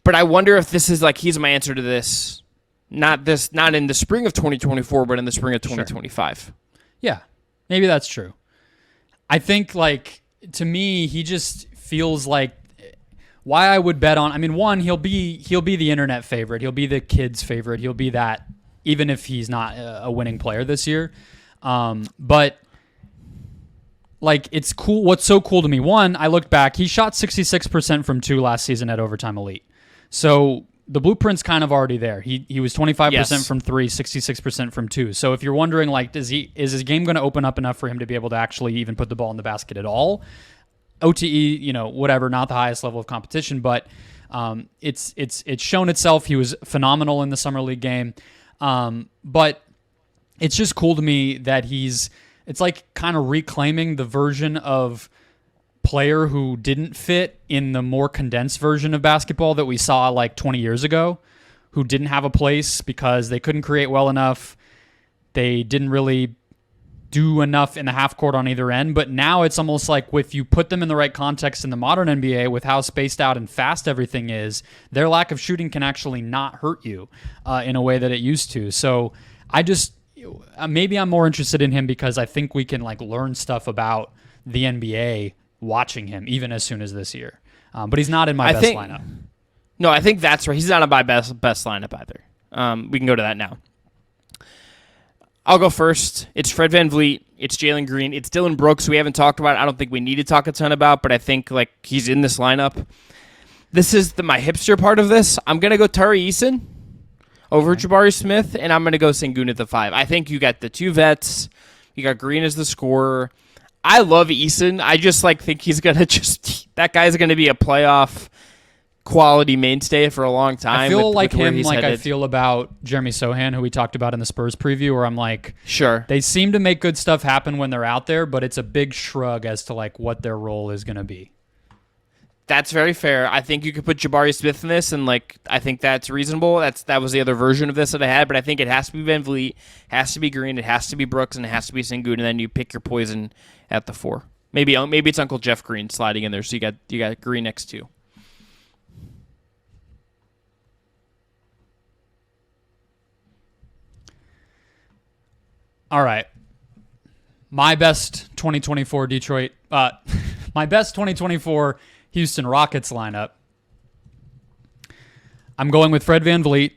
But I wonder if this is, like, he's my answer to this. Not in the spring of 2024, but in the spring of 2025. Sure. Yeah, maybe that's true. I think, like, to me, he just feels like why I would bet on. I mean, one, he'll be the internet favorite. He'll be the kids' favorite. He'll be that, even if he's not a winning player this year. But like, it's cool. What's so cool to me? One, I looked back. He shot 66% from two last season at Overtime Elite. So the blueprint's kind of already there. He was 25% from three, 66% from two. So if you're wondering, like, is his game going to open up enough for him to be able to actually even put the ball in the basket at all? OTE, whatever, not the highest level of competition, but it's shown itself. He was phenomenal in the Summer League game. But it's just cool to me that it's like kind of reclaiming the version of player who didn't fit in the more condensed version of basketball that we saw like 20 years ago, who didn't have a place because they couldn't create well enough. They didn't really do enough in the half court on either end. But now it's almost like, if you put them in the right context in the modern NBA with how spaced out and fast everything is, their lack of shooting can actually not hurt you in a way that it used to. So maybe I'm more interested in him because I think we can, like, learn stuff about the NBA watching him even as soon as this year. But he's not in my best lineup. No, I think that's right. He's not in my best lineup either. We can go to that now. I'll go first. It's Fred VanVleet. It's Jalen Green. It's Dylan Brooks. We haven't talked about. I don't think we need to talk a ton about, but I think, like, he's in this lineup. This is my hipster part of this. I'm going to go Tari Eason over Jabari Smith, and I'm going to go Sengun at the 5. I think you got the two vets. You got Green as the scorer. I love Eason. I just, like, think he's going to that guy's going to be a playoff quality mainstay for a long time. I feel like him, like headed. I feel about Jeremy Sohan, who we talked about in the Spurs preview, where I'm like, sure, they seem to make good stuff happen when they're out there, but it's a big shrug as to, like, what their role is going to be. That's very fair. I think you could put Jabari Smith in this, and, like, I think that's reasonable. That was the other version of this that I had, but I think it has to be VanVleet, has to be Green, it has to be Brooks, and it has to be Sengun, and then you pick your poison at the 4. Maybe it's Uncle Jeff Green sliding in there, so you got Green next to. All right. My best 2024 Detroit, my best 2024 Houston Rockets lineup. I'm going with Fred VanVleet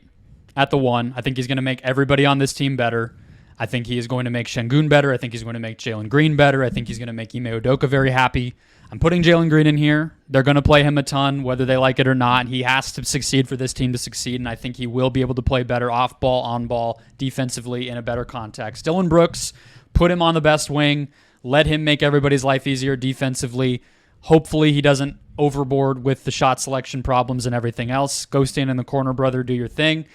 at the 1. I think he's going to make everybody on this team better. I think he is going to make Sengun better. I think he's going to make Jalen Green better. I think he's going to make Ime Udoka very happy. I'm putting Jalen Green in here. They're going to play him a ton, whether they like it or not. He has to succeed for this team to succeed, and I think he will be able to play better off ball, on ball, defensively in a better context. Dylan Brooks, put him on the best wing. Let him make everybody's life easier defensively. Hopefully he doesn't overboard with the shot selection problems and everything else. Go stand in the corner, brother. Do your thing.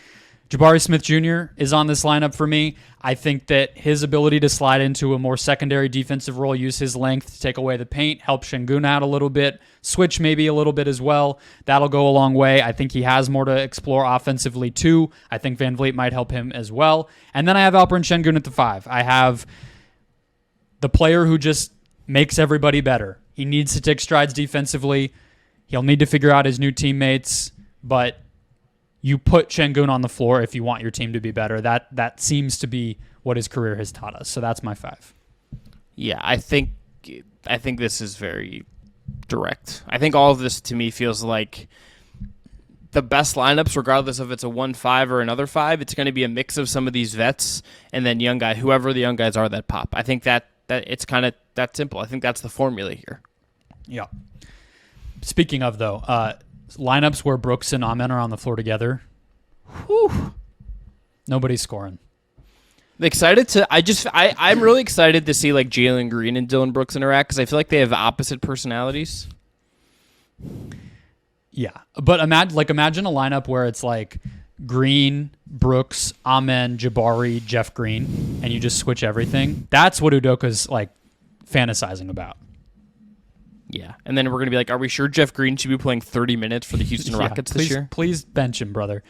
Jabari Smith Jr. is on this lineup for me. I think that his ability to slide into a more secondary defensive role, use his length to take away the paint, help Şengün out a little bit, switch maybe a little bit as well. That'll go a long way. I think he has more to explore offensively too. I think Van Vliet might help him as well. And then I have Alperen Şengün at the 5. I have the player who just makes everybody better. He needs to take strides defensively. He'll need to figure out his new teammates, but you put Şengün on the floor if you want your team to be better. That seems to be what his career has taught us. So that's my 5. Yeah, I think this is very direct. I think all of this to me feels like the best lineups, regardless if it's a 1-5 or another 5, it's going to be a mix of some of these vets and then young guy, whoever the young guys are that pop. I think that it's kind of that simple. I think that's the formula here. Yeah. Speaking of, though, lineups where Brooks and Amen are on the floor together, whew, nobody's scoring. I'm really excited to see like Jalen Green and Dylan Brooks interact because I feel like they have opposite personalities. Yeah, but imagine a lineup where it's like Green, Brooks, Amen, Jabari, Jeff Green, and you just switch everything. That's what Udoka's like fantasizing about. Yeah, and then we're going to be like, are we sure Jeff Green should be playing 30 minutes for the Houston Rockets this year? Please bench him, brother.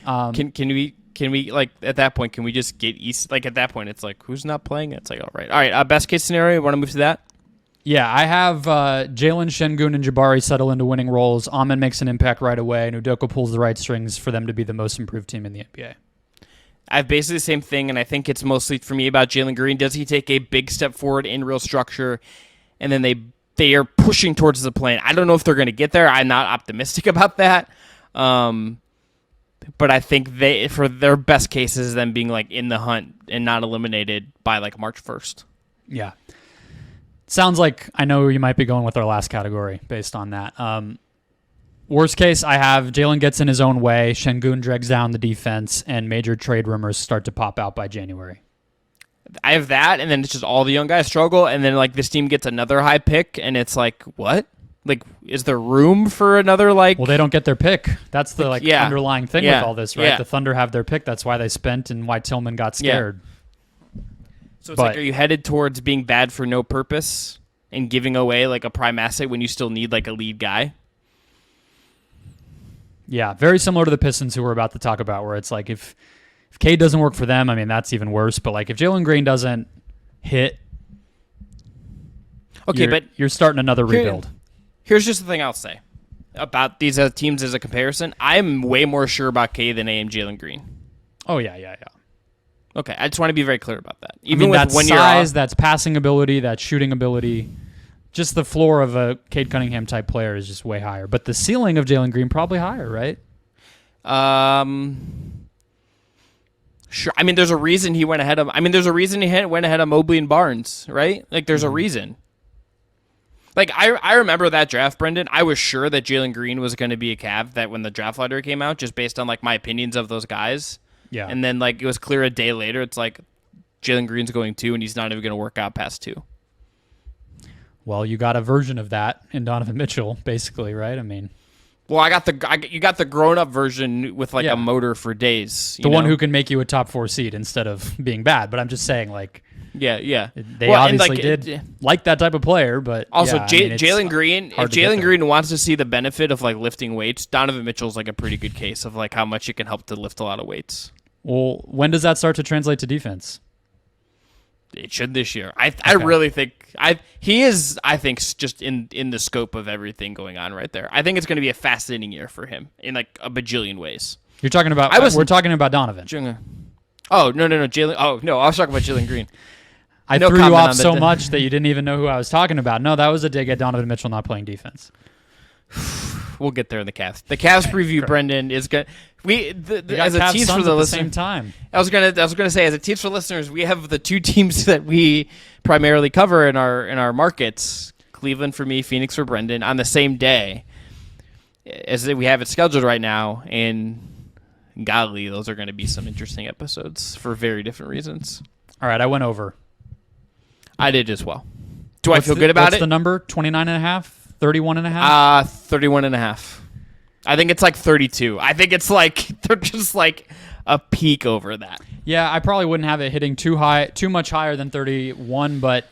Can we like at that point, can we just get East? Like at that point, it's like, who's not playing? It's like, all right. Best case scenario, you want to move to that? Yeah, I have Jalen, Şengün, and Jabari settle into winning roles. Amen makes an impact right away, and Udoka pulls the right strings for them to be the most improved team in the NBA. I have basically the same thing, and I think it's mostly for me about Jalen Green. Does he take a big step forward in real structure, and then they are pushing towards the plane? I don't know if they're going to get there. I'm not optimistic about that. But I think for their best cases, them being like in the hunt and not eliminated by like March 1st. Yeah. Sounds like I know you might be going with our last category based on that. Worst case, I have Jalen gets in his own way, Şengün drags down the defense, and major trade rumors start to pop out by January. I have that, and then it's just all the young guys struggle, and then like this team gets another high pick, and it's like, what? Like, is there room for another like? Well, they don't get their pick. That's the underlying thing with all this, right? Yeah. The Thunder have their pick. That's why they spent and why Tillman got scared. So it's like, are you headed towards being bad for no purpose and giving away like a prime asset when you still need like a lead guy? Yeah, very similar to the Pistons who we're about to talk about, where it's like if Cade doesn't work for them, I mean, that's even worse. But like if Jalen Green doesn't hit, you're starting another rebuild. Here's just the thing I'll say about these teams as a comparison. I'm way more sure about Cade than I am Jalen Green. Oh, yeah. Okay, I just want to be very clear about that. Even with that's 1 year size, that's passing ability, that's shooting ability. Just the floor of a Cade Cunningham type player is just way higher. But the ceiling of Jalen Green probably higher, right? Sure. I mean, there's a reason he went ahead of. Went ahead of Mobley and Barnes, right? Like, there's a reason. Like, I remember that draft, Brendon. I was sure that Jalen Green was going to be a Cav that when the draft lottery came out, just based on like my opinions of those guys. Yeah. And then like it was clear a day later, it's like Jalen Green's going 2, and he's not even going to work out past 2. Well, you got a version of that in Donovan Mitchell, basically, right? I mean, well, you got the grown-up version with like a motor for days. The one who can make you a top 4 seed instead of being bad. But I'm just saying, like, yeah. They obviously did like that type of player, but also Jalen Green. If Jalen Green wants to see the benefit of like lifting weights, Donovan Mitchell's like a pretty good case of like how much it can help to lift a lot of weights. Well, when does that start to translate to defense? It should this year. I really think he is. I think just in the scope of everything going on right there. I think it's going to be a fascinating year for him in like a bajillion ways. You're talking about. We're talking about Donovan. Oh no, Jalen. Oh no, I was talking about Jalen Green. I threw you off so much that you didn't even know who I was talking about. No, that was a dig at Donovan Mitchell not playing defense. We'll get there in the Cavs. The Cavs preview, Brendon, is good. As a tease for the listeners, same time. I was gonna say, as a tease for listeners, we have the 2 teams that we primarily cover in our markets: Cleveland for me, Phoenix for Brendon, on the same day as we have it scheduled right now. And golly, those are going to be some interesting episodes for very different reasons. All right, I went over. I did as well. Do I feel good about it? What's the number? 29.5? 31.5? 31.5. I think it's like 32. I think it's like they're just like a peak over that. Yeah, I probably wouldn't have it hitting too much higher than 31, but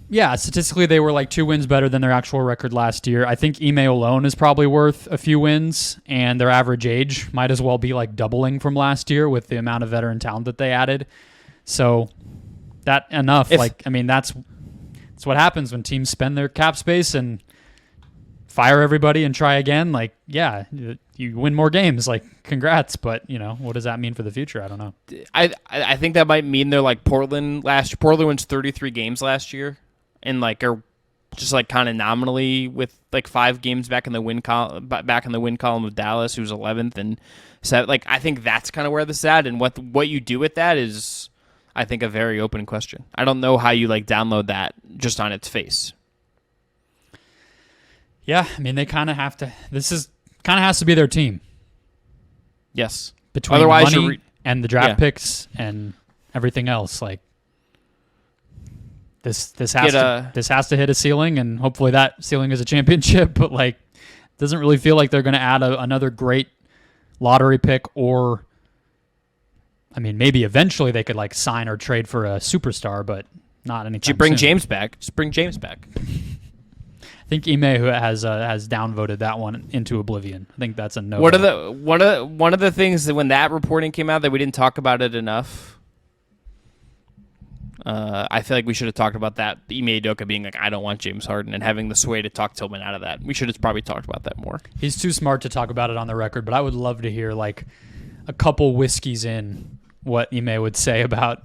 yeah, statistically they were like 2 wins better than their actual record last year. I think Ime alone is probably worth a few wins, and their average age might as well be like doubling from last year with the amount of veteran talent that they added. So that's what happens when teams spend their cap space and fire everybody and try again. Like, yeah, you win more games. Like, congrats. But, what does that mean for the future? I don't know. I think that might mean they're like Portland last year. Portland wins 33 games last year and like are just like kind of nominally with like 5 games back in the win column of Dallas, who's 11th. And so like, I think that's kind of where this is at. And what you do with that is, I think, a very open question. I don't know how you like download that just on its face. Yeah, I mean, they kind of have to. This kind of has to be their team. Yes. Between Otherwise, the money and the draft picks and everything else, like this has to hit a ceiling, and hopefully that ceiling is a championship. But like, it doesn't really feel like they're going to add another great lottery pick, or I mean, maybe eventually they could like sign or trade for a superstar, but not anytime soon. Bring James back. Just bring James back. I think Ime has downvoted that one into oblivion. I think that's a no. One of the things that when that reporting came out that we didn't talk about it enough. I feel like we should have talked about that. Ime Udoka being like, I don't want James Harden, and having the sway to talk Tillman out of that. We should have probably talked about that more. He's too smart to talk about it on the record, but I would love to hear like a couple whiskeys in what Ime would say about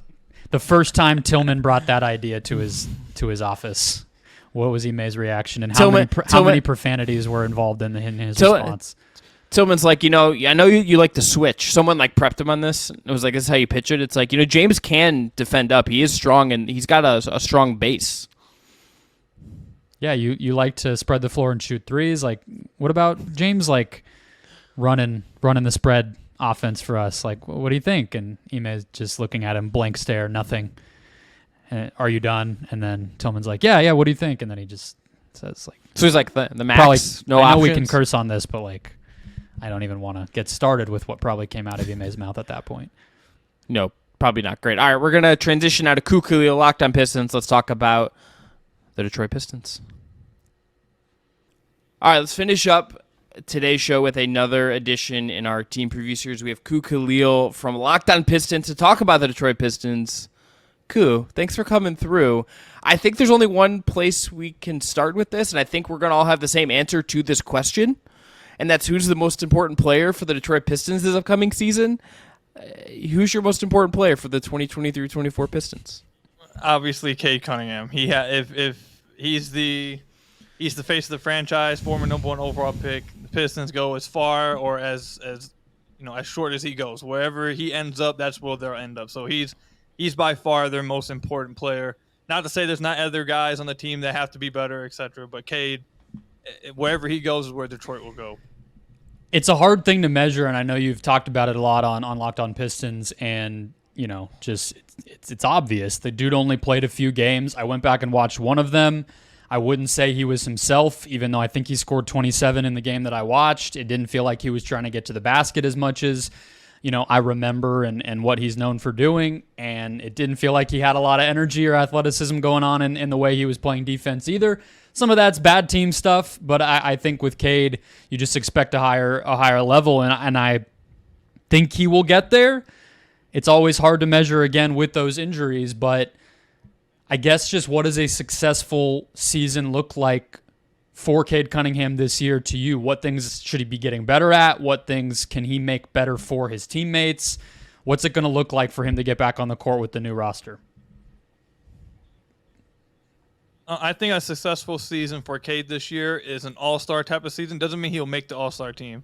the first time Tillman brought that idea to his office. What was Ime's reaction, and how many profanities were involved in his response? Tillman's like, I know you like to switch. Someone like prepped him on this. It was like, this is how you pitch it. It's like, James can defend up. He is strong, and he's got a strong base. Yeah, you like to spread the floor and shoot threes. Like, what about James like running the spread offense for us? Like, what do you think? And Ime's just looking at him, blank stare, nothing. Are you done? And then Tillman's like, yeah, what do you think? And then he just says like, so he's like the max, probably, no I know options. we can curse on this, but like, I don't even want to get started with what probably came out of Ime's mouth at that point. No, probably not great. All right, we're going to transition out of Ku Khahil, Locked on Pistons. Let's talk about the Detroit Pistons. All right, let's finish up today's show with another edition in our team preview series. We have Ku Khahil from Locked on Pistons to talk about the Detroit Pistons. Ku, thanks for coming through. I think there's only one place we can start with this, and I think we're going to all have the same answer to this question, and that's who's the most important player for the Detroit Pistons this upcoming season. Who's your most important player for the 2023-24 Pistons? Obviously, Cade Cunningham. If he's the face of the franchise, former number 1 overall pick. The Pistons go as far or as short as he goes. Wherever he ends up, that's where they'll end up. So he's by far their most important player. Not to say there's not other guys on the team that have to be better, etc. But Cade, wherever he goes is where Detroit will go. It's a hard thing to measure, and I know you've talked about it a lot on Locked on Pistons, and just it's obvious. The dude only played a few games. I went back and watched one of them. I wouldn't say he was himself, even though I think he scored 27 in the game that I watched. It didn't feel like he was trying to get to the basket as much as I remember and what he's known for doing, and it didn't feel like he had a lot of energy or athleticism going on in the way he was playing defense either. Some of that's bad team stuff, but I think with Cade, you just expect a higher level, and I think he will get there. It's always hard to measure again with those injuries, but I guess just what does a successful season look like for Cade Cunningham this year to you? What things should he be getting better at? What things can he make better for his teammates? What's it going to look like for him to get back on the court with the new roster? I think a successful season for Cade this year is an all-star type of season. Doesn't mean he'll make the all-star team,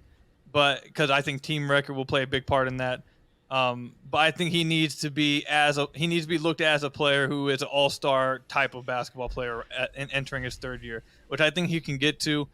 but because I think team record will play a big part in that. But I think he needs to be looked at as a player who is an all-star type of basketball player entering his third year, which I think he can get to.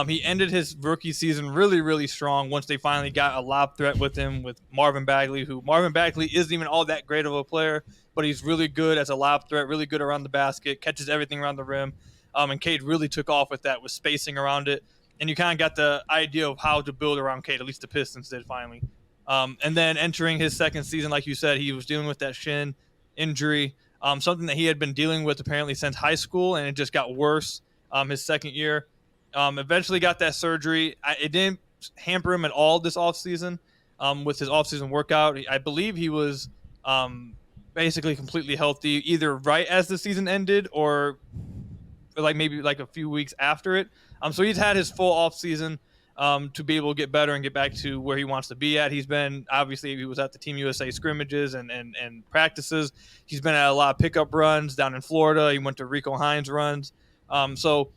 He ended his rookie season really, really strong once they finally got a lob threat with him with Marvin Bagley, who Marvin Bagley isn't even all that great of a player, but he's really good as a lob threat, really good around the basket, catches everything around the rim. And Cade really took off with that, with spacing around it. And you kind of got the idea of how to build around Cade, at least the Pistons did finally. And then entering his second season, like you said, he was dealing with that shin injury, something that he had been dealing with apparently since high school, and it just got worse his second year. Eventually got that surgery. It didn't hamper him at all this offseason with his offseason workout. I believe he was basically completely healthy, either right as the season ended or like maybe like a few weeks after it. So he's had his full offseason to be able to get better and get back to where he wants to be at. He was at the Team USA scrimmages and practices. He's been at a lot of pickup runs down in Florida. He went to Rico Hines runs. So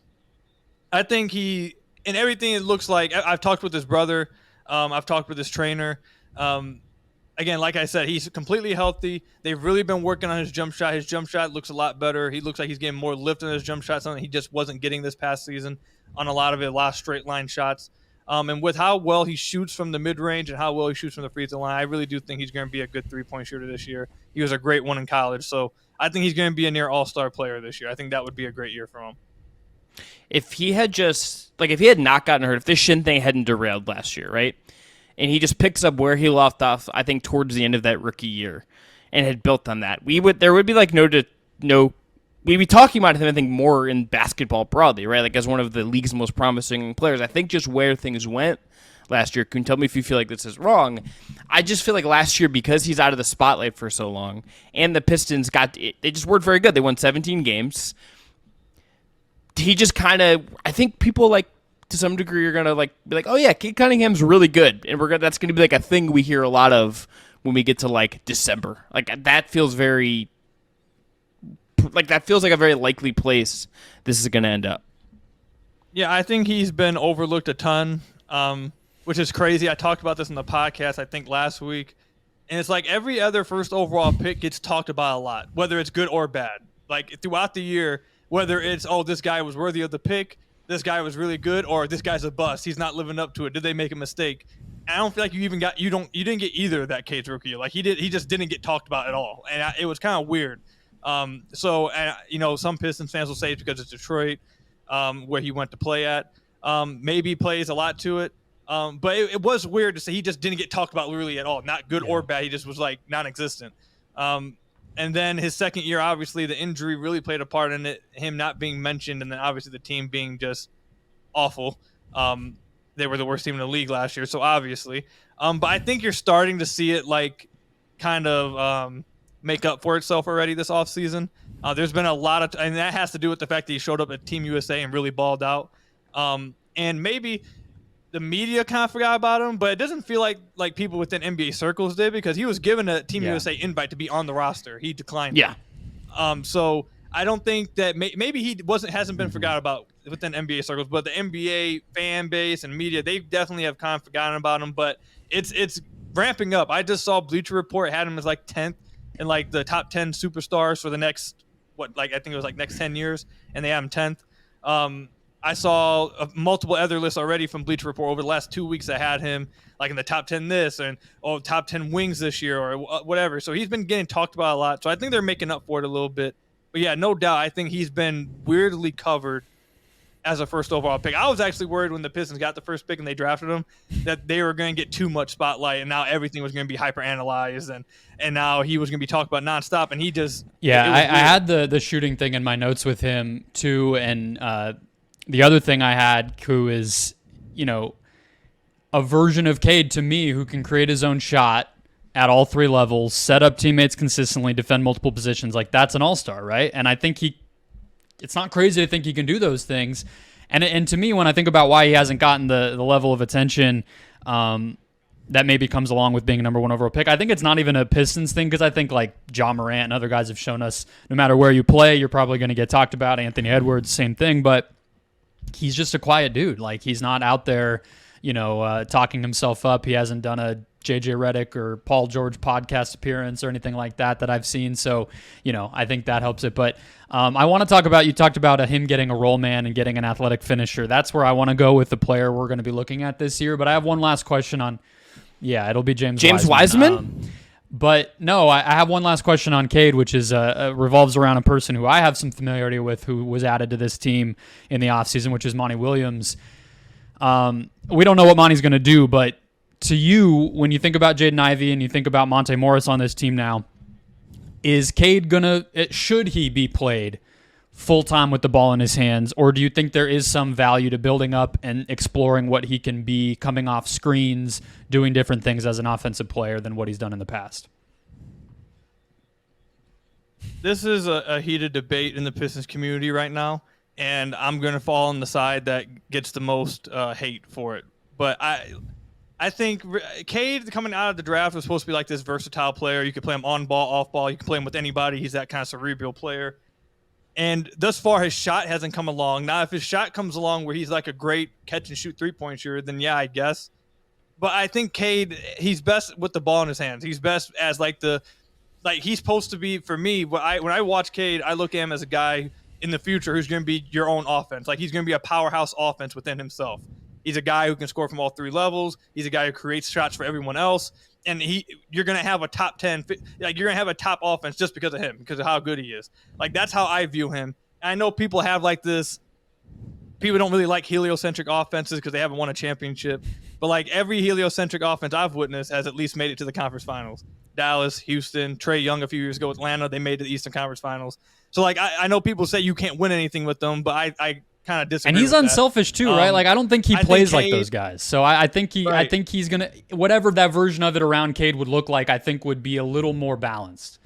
I think in everything it looks like, I've talked with his brother. I've talked with his trainer. Again, like I said, he's completely healthy. They've really been working on his jump shot. His jump shot looks a lot better. He looks like he's getting more lift in his jump shot, something he just wasn't getting this past season on a lot of straight line shots. And with how well he shoots from the mid-range and how well he shoots from the free throw line, I really do think he's going to be a good three-point shooter this year. He was a great one in college, so I think he's going to be a near all-star player this year. I think that would be a great year for him. If he had not gotten hurt, if this shin thing hadn't derailed last year, right, and he just picks up where he left off, I think towards the end of that rookie year, and had built on that, there would be like we'd be talking about him, I think, more in basketball broadly, right? Like as one of the league's most promising players. I think just where things went last year, can you tell me if you feel like this is wrong? I just feel like last year, because he's out of the spotlight for so long, and the Pistons they just weren't very good. They won 17 games. He just kind of, I think people like to some degree are gonna like be like, oh yeah, Cade Cunningham's really good, and that's gonna be like a thing we hear a lot of when we get to like December. Like that feels like a very likely place this is going to end up. Yeah, I think he's been overlooked a ton, which is crazy. I talked about this in the podcast, I think, last week. And it's like every other first overall pick gets talked about a lot, whether it's good or bad. Like throughout the year, whether it's, oh, this guy was worthy of the pick, this guy was really good, or this guy's a bust, he's not living up to it, did they make a mistake? And I don't feel like you didn't get either of that Cade's rookie year. Like he just didn't get talked about at all. And it was kind of weird. Some Pistons fans will say it's because it's Detroit, where he went to play at. Maybe plays a lot to it. But it was weird to say he just didn't get talked about really at all. Not good or bad. He just was like non-existent. And then his second year, obviously the injury really played a part in it, him not being mentioned. And then obviously the team being just awful. They were the worst team in the league last year. So obviously, but I think you're starting to see it like kind of, make up for itself already this offseason. There's been a lot of and that has to do with the fact that he showed up at Team USA and really balled out. And maybe the media kind of forgot about him, but it doesn't feel like people within NBA circles did, because he was given a Team USA invite to be on the roster. He declined. Yeah. So I don't think that maybe he hasn't been forgot about within NBA circles, but the NBA fan base and media, they definitely have kind of forgotten about him. But it's ramping up. I just saw Bleacher Report had him as like 10th in like the top 10 superstars for the next I think it was like next 10 years, and they have him 10th. I saw multiple other lists already from Bleacher Report over the last 2 weeks that had him like in the top 10 this and top 10 wings this year or whatever. So he's been getting talked about a lot. So I think they're making up for it a little bit. But yeah, no doubt, I think he's been weirdly covered as a first overall pick. I was actually worried when the Pistons got the first pick and they drafted him that they were going to get too much spotlight, and now everything was going to be hyper analyzed, and now he was going to be talked about nonstop, and he just I had the shooting thing in my notes with him too, and the other thing I had, Ku, is a version of Cade to me who can create his own shot at all three levels, set up teammates consistently, defend multiple positions. Like that's an all-star, right? And I think it's not crazy to think he can do those things. And to me, when I think about why he hasn't gotten the level of attention that maybe comes along with being a number one overall pick, I think it's not even a Pistons thing, because I think like Ja Morant and other guys have shown us no matter where you play, you're probably going to get talked about. Anthony Edwards, same thing. But he's just a quiet dude. Like he's not out there, talking himself up. He hasn't done a JJ Redick or Paul George podcast appearance or anything like that I've seen. So, I think that helps it. But I want to talk about, you talked about him getting a roll man and getting an athletic finisher. That's where I want to go with the player we're going to be looking at this year. But I have one last question on, it'll be James Wiseman? But no, I have one last question on Cade, which is revolves around a person who I have some familiarity with, who was added to this team in the offseason, which is Monty Williams. We don't know what Monty's going to do, but to you, when you think about Jaden Ivey and you think about Monte Morris on this team now, is Cade should he be played full-time with the ball in his hands, or do you think there is some value to building up and exploring what he can be coming off screens, doing different things as an offensive player than what he's done in the past? This is a heated debate in the Pistons community right now, and I'm going to fall on the side that gets the most hate for it. But I think Cade coming out of the draft was supposed to be like this versatile player. You could play him on ball, off ball. You can play him with anybody. He's that kind of cerebral player. And thus far, his shot hasn't come along. Now, if his shot comes along where he's like a great catch-and-shoot three-point shooter, then yeah, I guess. But I think Cade, he's best with the ball in his hands. He's best as he's supposed to be, for me, when I watch Cade, I look at him as a guy in the future who's going to be your own offense. Like, he's going to be a powerhouse offense within himself. He's a guy who can score from all three levels. He's a guy who creates shots for everyone else. And you're going to have a top 10, like you're going to have a top offense just because of him, because of how good he is. Like, that's how I view him. And I know people have like this, people don't really like heliocentric offenses because they haven't won a championship. But like every heliocentric offense I've witnessed has at least made it to the conference finals. Dallas, Houston, Trey Young a few years ago, Atlanta, they made it to the Eastern Conference Finals. So like I know people say you can't win anything with them, but I kind of disagree. And he's with unselfish that. too, right? Like I don't think he plays like those guys. So I think right. I think he's gonna, whatever that version of it around Cade would look like, I think would be a little more balanced.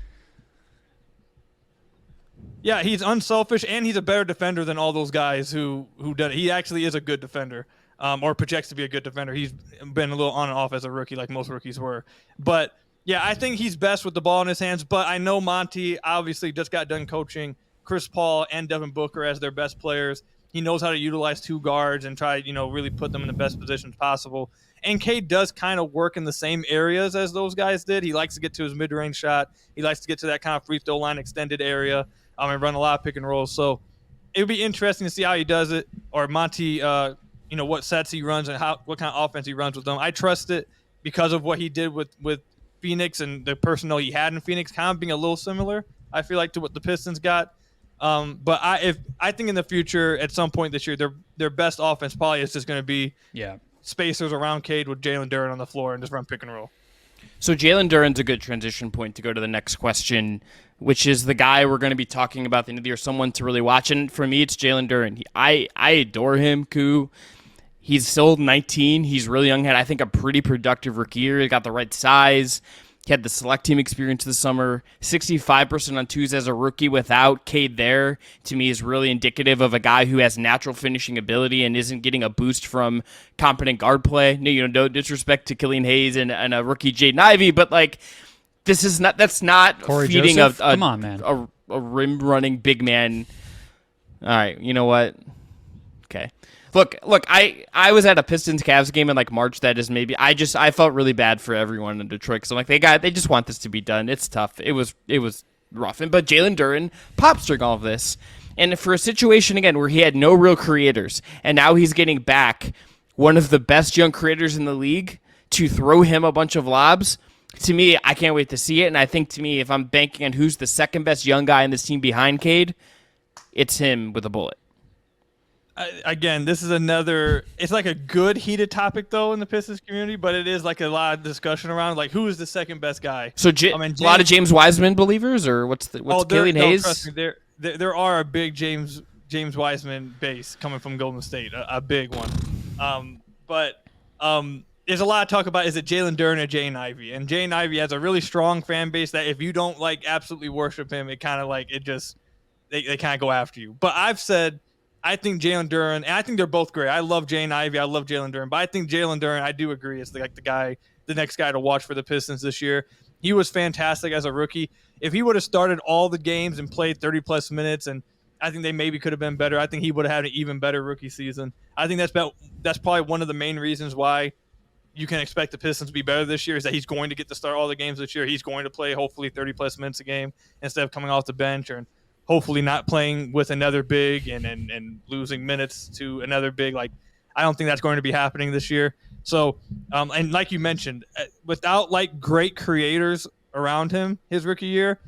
Yeah, he's unselfish and he's a better defender than all those guys who did it. He actually is a good defender, or projects to be a good defender. He's been a little on and off as a rookie, like most rookies were. But yeah, I think he's best with the ball in his hands. But I know Monty obviously just got done coaching Chris Paul and Devin Booker as their best players. He knows how to utilize two guards and try, really put them in the best positions possible. And Cade does kind of work in the same areas as those guys did. He likes to get to his mid-range shot. He likes to get to that kind of free throw line extended area and run a lot of pick and rolls. So it would be interesting to see how he does it, or Monty, what sets he runs and what kind of offense he runs with them. I trust it because of what he did with Phoenix and the personnel he had in Phoenix, kind of being a little similar, I feel like, to what the Pistons got. But I think in the future, at some point this year, their best offense probably is just going to be spacers around Cade with Jalen Duren on the floor and just run pick and roll. So Jalen Duren's a good transition point to go to the next question, which is the guy we're going to be talking about at the end of the year, someone to really watch. And for me, it's Jalen Duren. I adore him, Ku. He's still 19. He's really young. Had, I think, a pretty productive rookie year. He got the right size. He had the select team experience this summer. 65% on twos as a rookie without Cade there, to me, is really indicative of a guy who has natural finishing ability and isn't getting a boost from competent guard play. No disrespect to Killian Hayes and a rookie Jaden Ivey, but like that's not Corey feeding Joseph? Come on, man. a rim running big man. All right, you know what? Okay. Look, I was at a Pistons Cavs game in like March. That is maybe I felt really bad for everyone in Detroit because I'm like they just want this to be done. It's tough. It was rough. But Jalen Duren pops during all of this, and for a situation again where he had no real creators, and now he's getting back one of the best young creators in the league to throw him a bunch of lobs. To me, I can't wait to see it. And I think to me, if I'm banking on who's the second best young guy in this team behind Cade, it's him with a bullet. Again, this is it's like a good heated topic though in the Pistons community, but it is like a lot of discussion around like who is the second best guy. So a lot of James Wiseman believers, or what's Killian Hayes? Trust me, there are a big James Wiseman base coming from Golden State, a big one. But there's a lot of talk about is it Jalen Duren or Jaden Ivey, and Jaden Ivey has a really strong fan base that if you don't like absolutely worship him, it kind of like they kind of go after you. But I've said, I think Jalen Duren, and I think they're both great. I love Jaden Ivey. I love Jalen Duren. But I think Jalen Duren, I do agree, is the next guy to watch for the Pistons this year. He was fantastic as a rookie. If he would have started all the games and played 30-plus minutes, and I think they maybe could have been better, I think he would have had an even better rookie season. I think that's probably one of the main reasons why you can expect the Pistons to be better this year is that he's going to get to start all the games this year. He's going to play hopefully 30-plus minutes a game instead of coming off the bench or hopefully not playing with another big and losing minutes to another big. Like, I don't think that's going to be happening this year. So, and like you mentioned, without like great creators around him his rookie year,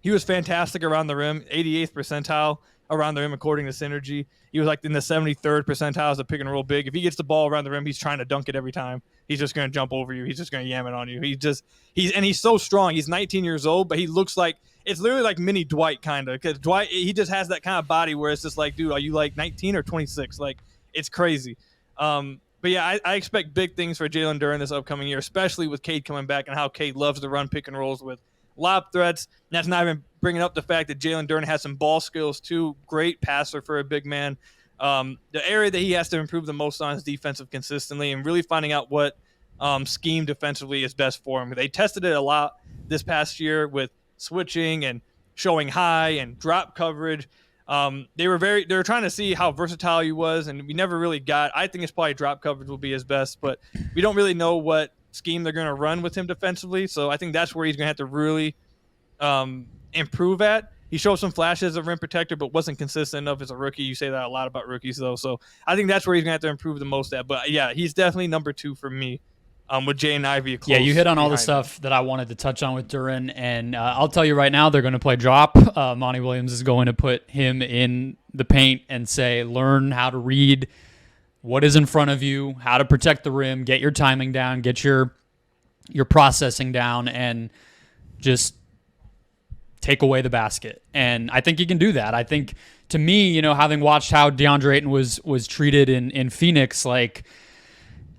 he was fantastic around the rim, 88th percentile around the rim according to Synergy. he was like in the 73rd percentile as a pick and roll big. If he gets the ball around the rim, he's trying to dunk it every time. He's just going to jump over you. He's just going to yam it on you. He's so strong. He's 19 years old, but he looks like it's literally like mini Dwight kind of, because Dwight, he just has that kind of body where it's just like, dude, are you like 19 or 26? Like, it's crazy. But yeah, I expect big things for Jalen Duren this upcoming year, especially with Cade coming back and how Cade loves to run pick and rolls with lob threats. And that's not even bringing up the fact that Jalen Duren has some ball skills too. Great passer for a big man. The area that he has to improve the most on is defensive consistently and really finding out what scheme defensively is best for him. They tested it a lot this past year with switching and showing high and drop coverage. They were trying to see how versatile he was, and we never really got. I think it's probably drop coverage will be his best, but we don't really know what scheme they're going to run with him defensively. So I think that's where he's going to have to really improve at. He showed some flashes as a rim protector, but wasn't consistent enough as a rookie. You say that a lot about rookies, though. So I think that's where he's going to have to improve the most at. But yeah, he's definitely number 2 for me. With Jaden Ivey. Yeah, you hit on all the stuff that I wanted to touch on with Duren, and I'll tell you right now, they're going to play drop. Monty Williams is going to put him in the paint and say, learn how to read what is in front of you, how to protect the rim, get your timing down, get your processing down, and just take away the basket. And I think he can do that. I think, to me, having watched how DeAndre Ayton was treated in Phoenix, like,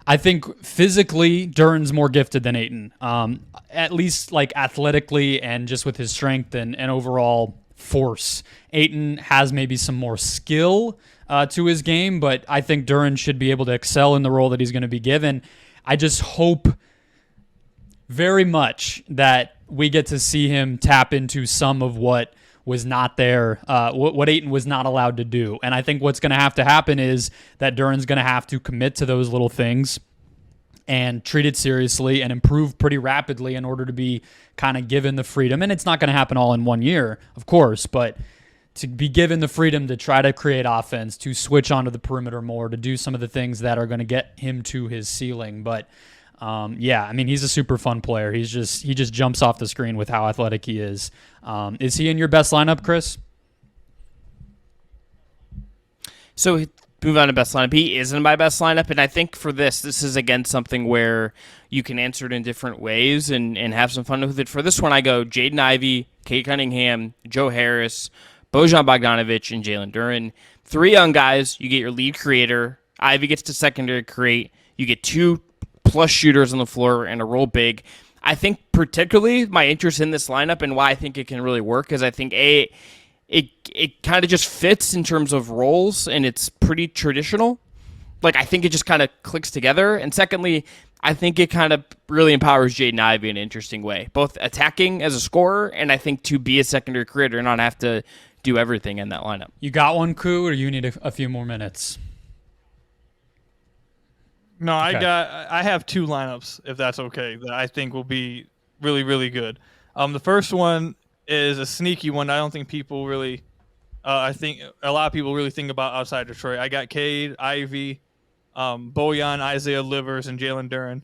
I think physically Duren's more gifted than Ayton, at least like athletically and just with his strength and overall force. Ayton has maybe some more skill to his game, but I think Duren should be able to excel in the role that he's going to be given. I just hope very much that we get to see him tap into some of what was not there, what Ayton was not allowed to do. And I think what's going to happen is that Duren's going to have to commit to those little things and treat it seriously and improve pretty rapidly in order to be kind of given the freedom. And it's not going to happen all in 1 year, of course, but to be given the freedom to try to create offense, to switch onto the perimeter more, to do some of the things that are going to get him to his ceiling. But yeah, I mean, he's a super fun player. He just jumps off the screen with how athletic he is. Is he in your best lineup, Chris? So move on to best lineup. He is in my best lineup, and I think for this is again something where you can answer it in different ways and have some fun with it. For this one, I go Jaden Ivey, Cade Cunningham, Joe Harris, Bojan Bogdanovic, and Jalen Duren. 3 young guys. You get your lead creator. Ivey gets to secondary create. You get 2 plus shooters on the floor and a roll big. I think particularly my interest in this lineup and why I think it can really work is I think it kind of just fits in terms of roles and it's pretty traditional. Like I think it just kind of clicks together. And secondly, I think it kind of really empowers Jaden Ivey in an interesting way, both attacking as a scorer and I think to be a secondary creator and not have to do everything in that lineup. You got one, Ku, or you need a few more minutes? No, Okay. I have 2 lineups, if that's okay, that I think will be really, really good. The first one is a sneaky one. I don't think people really I think a lot of people really think about outside Detroit. I got Cade, Ivey, Bojan, Isaiah Livers, and Jalen Duren.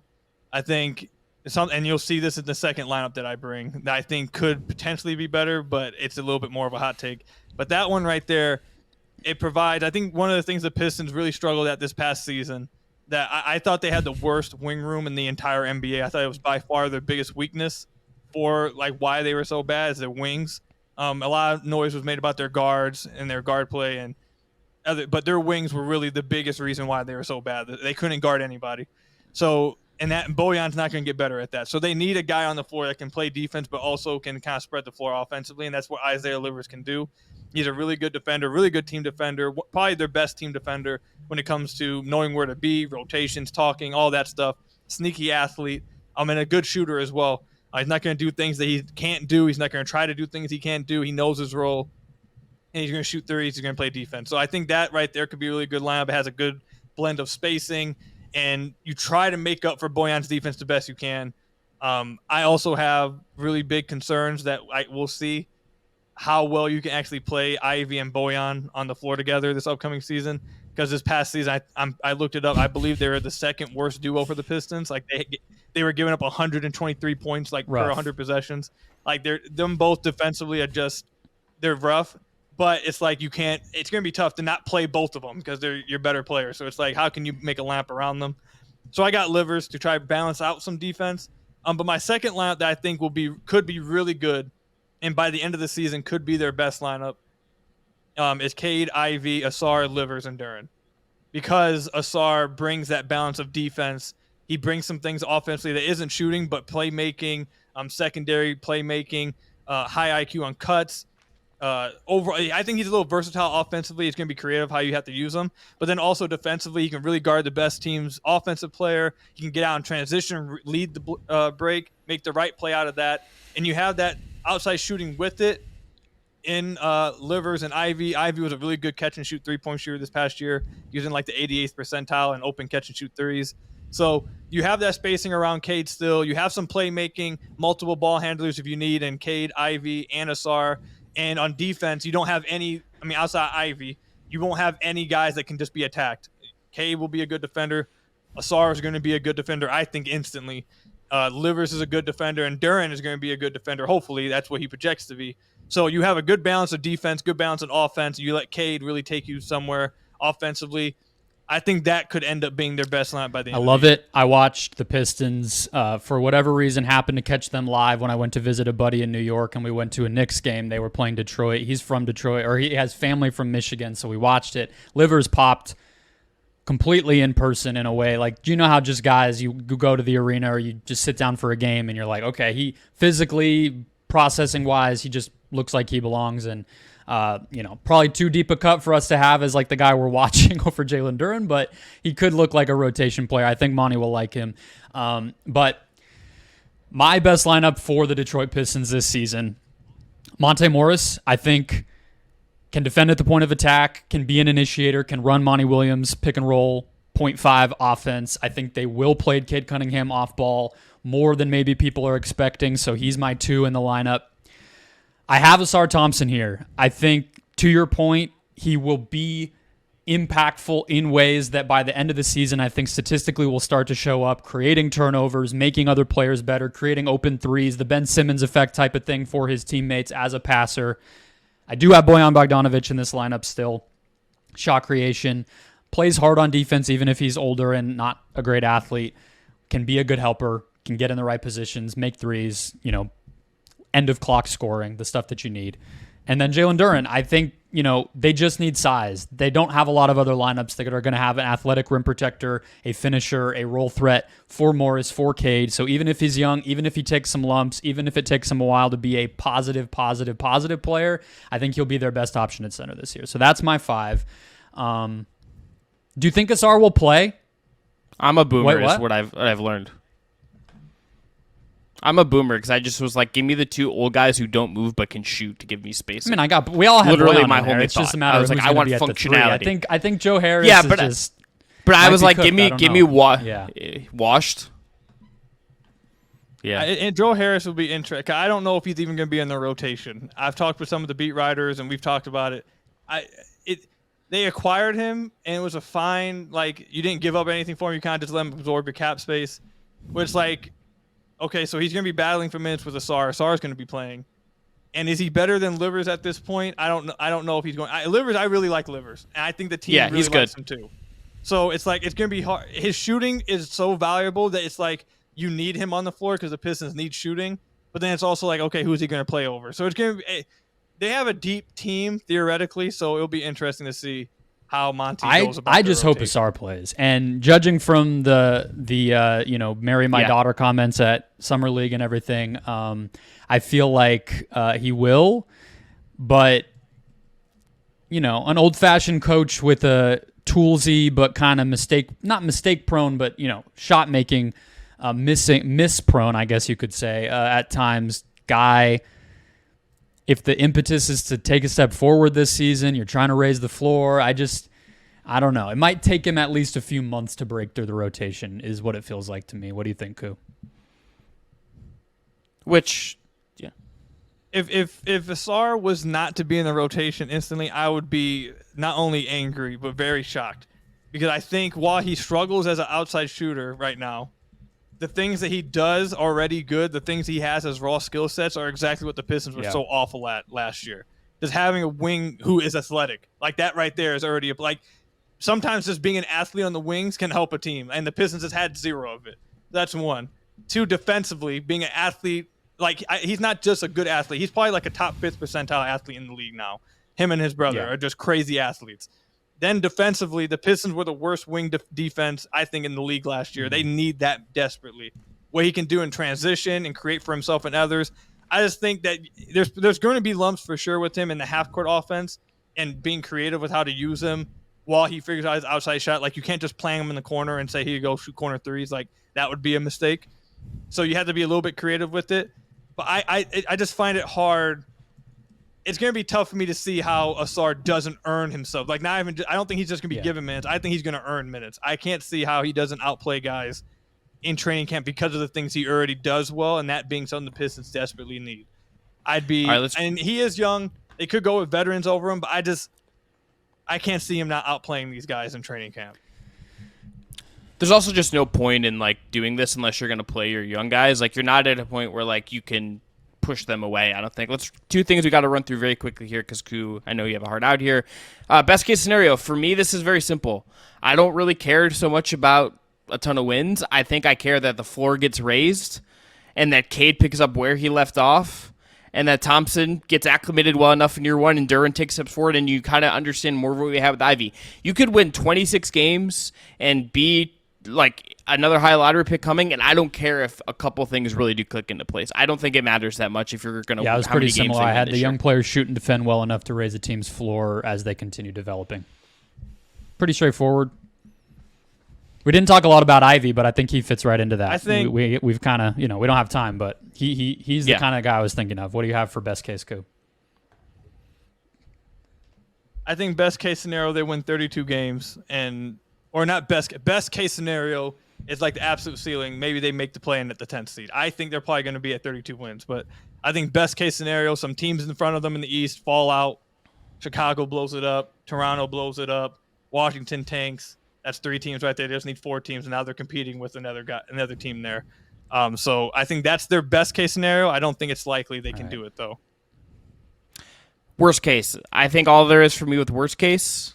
I think and you'll see this in the second lineup that I bring that I think could potentially be better, but it's a little bit more of a hot take. But that one right there, it provides, I think one of the things the Pistons really struggled at this past season, that I thought they had the worst wing room in the entire NBA. I thought it was by far their biggest weakness for like why they were so bad is their wings. A lot of noise was made about their guards and their guard play, but their wings were really the biggest reason why they were so bad. They couldn't guard anybody. So, and Bojan's not going to get better at that. So they need a guy on the floor that can play defense, but also can kind of spread the floor offensively, and that's what Isaiah Livers can do. He's a really good defender, really good team defender, probably their best team defender when it comes to knowing where to be, rotations, talking, all that stuff. Sneaky athlete, and a good shooter as well. He's not going to do things that he can't do. He's not going to try to do things he can't do. He knows his role, and he's going to shoot threes. He's going to play defense. So I think that right there could be a really good lineup. It has a good blend of spacing, and you try to make up for Bojan's defense the best you can. I also have really big concerns that we'll see how well you can actually play Ivey and Bojan on the floor together this upcoming season. Because this past season, I looked it up. I believe they were the second worst duo for the Pistons. Like they were giving up 123 points per 100 possessions. Like them both defensively they're rough, but it's like you can't. It's going to be tough to not play both of them because they're your better players. So it's like, how can you make a lineup around them? So I got Livers to try to balance out some defense. But my second lineup that I think could be really good, and by the end of the season could be their best lineup, is Cade, Ivy, Asar, Livers, and Duren. Because Asar brings that balance of defense. He brings some things offensively that isn't shooting, but playmaking, secondary playmaking, high IQ on cuts. I think he's a little versatile offensively. He's going to be creative how you have to use him. But then also defensively, he can really guard the best team's offensive player. He can get out in transition, lead the break, make the right play out of that. And you have that outside shooting with it in Livers and Ivy. Ivy was a really good catch-and-shoot three-point shooter this past year, using like the 88th percentile and open catch-and-shoot threes. So you have that spacing around Cade still. You have some playmaking, multiple ball handlers if you need, and Cade, Ivy, and Asar. And on defense, you don't have any – outside Ivy, you won't have any guys that can just be attacked. Cade will be a good defender. Asar is going to be a good defender, I think, instantly. Livers is a good defender, and Duren is going to be a good defender. Hopefully, that's what he projects to be. So you have a good balance of defense, good balance of offense. You let Cade really take you somewhere offensively. I think that could end up being their best lineup by the end of the year. I love it. I watched the Pistons, for whatever reason, happened to catch them live when I went to visit a buddy in New York, and we went to a Knicks game. They were playing Detroit. He's from Detroit, or he has family from Michigan, so we watched it. Livers popped completely in person in a way. Like, do you know how just guys, you go to the arena or you just sit down for a game and you're like, okay, he physically, processing-wise, he just looks like he belongs, and probably too deep a cut for us to have as like the guy we're watching over Jalen Duren, but he could look like a rotation player. I think Monty will like him. But my best lineup for the Detroit Pistons this season, Monte Morris, I think, can defend at the point of attack, can be an initiator, can run Monty Williams, pick and roll, 0.5 offense. I think they will play Cade Cunningham off ball more than maybe people are expecting, so he's my 2 in the lineup. I have Asar Thompson here. I think, to your point, he will be impactful in ways that by the end of the season, I think statistically will start to show up, creating turnovers, making other players better, creating open threes, the Ben Simmons effect type of thing for his teammates as a passer. I do have Bojan Bogdanovic in this lineup still. Shot creation, plays hard on defense even if he's older and not a great athlete, can be a good helper, can get in the right positions, make threes, end of clock scoring, the stuff that you need. And then Jalen Duren, I think, they just need size. They don't have a lot of other lineups that are going to have an athletic rim protector, a finisher, a roll threat for Morris, for Cade. So even if he's young, even if he takes some lumps, even if it takes him a while to be a positive player, I think he'll be their best option at center this year. So that's my 5. Do you think Asar will play? I'm a boomer. Wait, what? Is what I've learned. I'm a boomer because I just was like, give me the 2 old guys who don't move but can shoot to give me space. We all have literally Bojan my in there. only It's just thought. a matter I was of like, who's I want gonna be at the 3. functionality. I think Joe Harris Yeah, is but just... But I might was be like, cooked. give me Yeah. washed. Yeah. And Joe Harris will be interesting. I don't know if he's even going to be in the rotation. I've talked with some of the beat writers, and we've talked about it. They acquired him, and it was a fine. Like, you didn't give up anything for him. You kind of just let him absorb your cap space. But it's like, okay, so he's going to be battling for minutes with Asar. Asar's going to be playing. And is he better than Livers at this point? I don't know if he's going. Livers, I really like Livers, and I think the team really he's likes good. him too. So it's like it's going to be hard. His shooting is so valuable that it's like you need him on the floor because the Pistons need shooting. But then it's also like, okay, who's he going to play over? So it's going to be. They have a deep team theoretically, so it'll be interesting to see how Monty goes about I just their hope rotation. Asar plays. And judging from the marry my daughter comments at Summer League and everything, I feel like he will. But, an old-fashioned coach with a toolsy but kind of not mistake-prone, but, shot-making, miss-prone, I guess you could say, at times, guy. If the impetus is to take a step forward this season, you're trying to raise the floor. I don't know. It might take him at least a few months to break through the rotation is what it feels like to me. What do you think, Ku? Which, yeah. If Asar was not to be in the rotation instantly, I would be not only angry, but very shocked. Because I think while he struggles as an outside shooter right now, the things that he does already good, the things he has as raw skill sets are exactly what the Pistons were so awful at last year. Just having a wing who is athletic, like that right there is already like. Sometimes just being an athlete on the wings can help a team, and the Pistons has had 0 of it. That's one. 2, defensively, being an athlete, he's not just a good athlete. He's probably like a top 5th percentile athlete in the league now. Him and his brother are just crazy athletes. Then defensively, the Pistons were the worst wing defense, I think, in the league last year. They need that desperately. What he can do in transition and create for himself and others. I just think that there's going to be lumps for sure with him in the half-court offense and being creative with how to use him while he figures out his outside shot. Like, you can't just plant him in the corner and say, here you go, shoot corner threes. Like, that would be a mistake. So you have to be a little bit creative with it. But I just find it hard. It's going to be tough for me to see how Ausar doesn't earn himself. Like, I don't think he's just going to be given minutes. I think he's going to earn minutes. I can't see how he doesn't outplay guys in training camp because of the things he already does well, and that being something the Pistons desperately need. And he is young. They could go with veterans over him, but I can't see him not outplaying these guys in training camp. There's also just no point in like doing this unless you're going to play your young guys. Like, you're not at a point where like you can push them away, I don't think. Two things we got to run through very quickly here because Ku, I know you have a hard out here. Best case scenario for me, this is very simple. I don't really care so much about a ton of wins. I think I care that the floor gets raised and that Cade picks up where he left off, and that Thompson gets acclimated well enough in year one, and Duren takes steps forward, and you kind of understand more of what we have with Ivy. You could win 26 games and be like another high lottery pick coming, and I don't care if a couple things really do click into place. I don't think it matters that much if you're going to. Yeah, it was pretty similar. I had the young players shoot and defend well enough to raise the team's floor as they continue developing. Pretty straightforward. We didn't talk a lot about Ivy, but I think he fits right into that. I think we've kind of, we don't have time, but he's the kind of guy I was thinking of. What do you have for best case, Ku? I think best case scenario they win 32 games, or not best case scenario is like the absolute ceiling. Maybe they make the play in at the 10th seed. I think they're probably going to be at 32 wins, but I think best case scenario, some teams in front of them in the East fall out. Chicago blows it up. Toronto blows it up. Washington tanks. That's 3 teams right there. They just need 4 teams, and now they're competing with another team there. So I think that's their best case scenario. I don't think it's likely they can do it, though. Worst case. I think all there is for me with worst case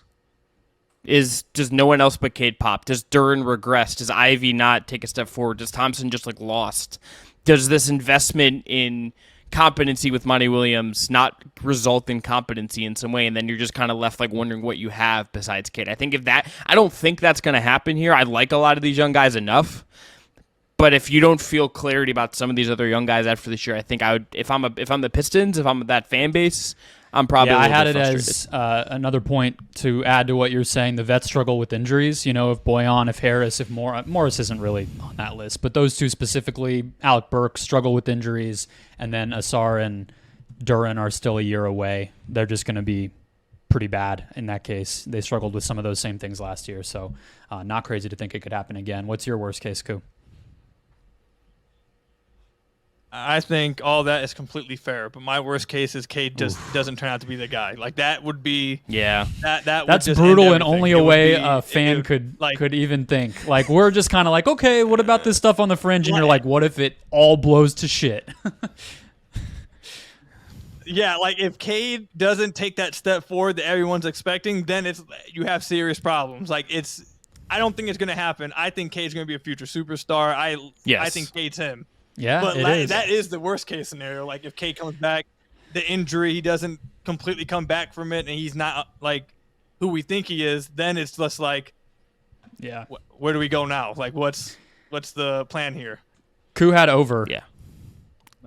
is does no one else but Cade pop? Does Duren regress? Does Ivy not take a step forward? Does Thompson just like lost? Does this investment in competency with Monty Williams not result in competency in some way, and then you're just kind of left like wondering what you have besides Cade? I don't think that's going to happen here. I like a lot of these young guys enough, but if you don't feel clarity about some of these other young guys after this year, I think I would. If I'm the Pistons, if I'm that fan base, I'm probably. Yeah, I had it as another point to add to what you're saying. The vets struggle with injuries. If Boyan, if Harris, if Morris isn't really on that list, but those two specifically, Alec Burks struggle with injuries, and then Ausar and Duren are still a year away. They're just going to be pretty bad in that case. They struggled with some of those same things last year, so not crazy to think it could happen again. What's your worst case, Ku? I think all that is completely fair, but my worst case is Cade just doesn't turn out to be the guy. Like, that would be that's brutal in only a way a fan could even think. Like, we're just kind of like, okay, what about this stuff on the fringe? And you're like, what if it all blows to shit? Yeah, like if Cade doesn't take that step forward that everyone's expecting, then you have serious problems. Like, I don't think it's going to happen. I think Cade's going to be a future superstar. I think Cade's him. Yeah, but that is the worst case scenario. Like, if Cade comes back, the injury, he doesn't completely come back from it, and he's not like who we think he is, then it's just like, where do we go now? Like, what's the plan here? Ku had over. Yeah.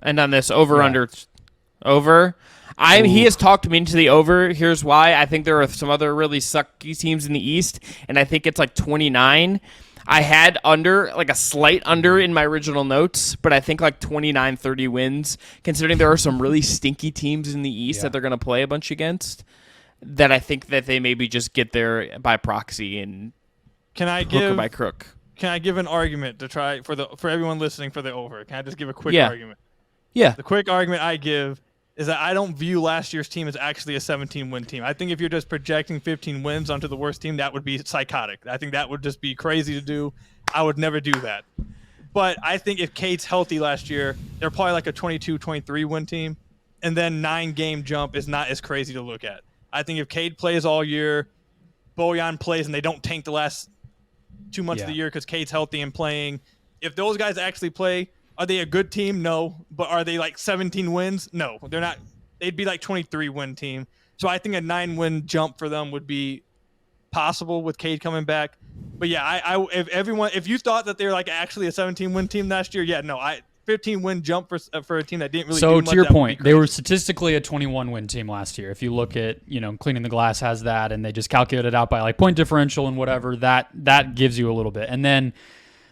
And on this over. He has talked me into the over. Here's why. I think there are some other really sucky teams in the East, and I think it's like 29. I had under, like a slight under in my original notes, but I think like 29, 30 wins, considering there are some really stinky teams in the East that they're going to play a bunch against, that I think that they maybe just get there by proxy and hook or by crook. Can I give an argument to try for everyone listening for the over? Can I just give a quick argument? Yeah. The quick argument I give is that I don't view last year's team as actually a 17-win team. I think if you're just projecting 15 wins onto the worst team, that would be psychotic. I think that would just be crazy to do. I would never do that. But I think if Cade's healthy last year, they're probably like a 22, 23-win team. and then 9-game jump is not as crazy to look at. I think if Cade plays all year, Bojan plays, and they don't tank the last 2 months of the year because Cade's healthy and playing, if those guys actually play, are they a good team? No. But are they like 17 wins? No. They're not. They'd be like 23-win team. So I think a 9-win jump for them would be possible with Cade coming back. But yeah, if you thought that they were like actually a 17-win team last year, 15-win jump for a team that didn't really. So do to your much, point, they were statistically a 21-win team last year. If you look at, Cleaning the Glass has that, and they just calculate it out by like point differential and whatever. That gives you a little bit. And then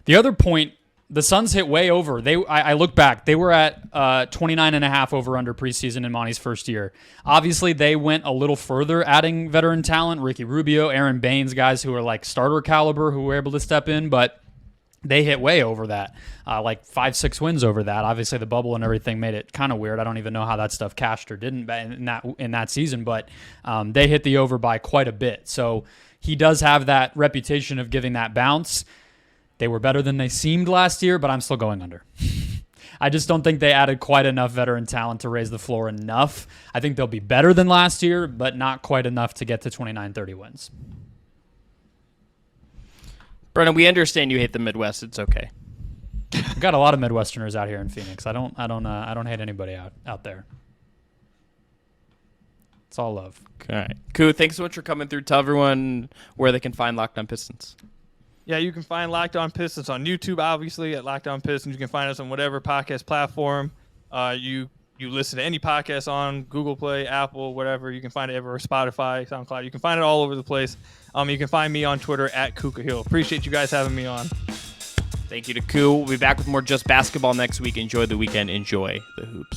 the other point, the Suns hit way over. I look back, they were at 29.5 over under preseason in Monty's first year. Obviously, they went a little further, adding veteran talent, Ricky Rubio, Aaron Baines, guys who are like starter caliber who were able to step in, but they hit way over that, like 5-6 wins over that. Obviously, the bubble and everything made it kind of weird. I don't even know how that stuff cashed or didn't in that season, but they hit the over by quite a bit. So he does have that reputation of giving that bounce. They were better than they seemed last year, but I'm still going under. I just don't think they added quite enough veteran talent to raise the floor enough. I think they'll be better than last year, but not quite enough to get to 29-30 wins. Brendon, we understand you hate the Midwest. It's okay. We've got a lot of Midwesterners out here in Phoenix. I don't hate anybody out there. It's all love. All right. Ku, thanks so much for coming through. Tell everyone where they can find Locked On Pistons. Yeah, you can find Locked On Pistons on YouTube, obviously, at Locked On Pistons. You can find us on whatever podcast platform you listen to any podcast on, Google Play, Apple, whatever. You can find it everywhere, Spotify, SoundCloud. You can find it all over the place. You can find me on Twitter at Ku Khahil. Appreciate you guys having me on. Thank you to Ku. We'll be back with more Just Basketball next week. Enjoy the weekend. Enjoy the hoops.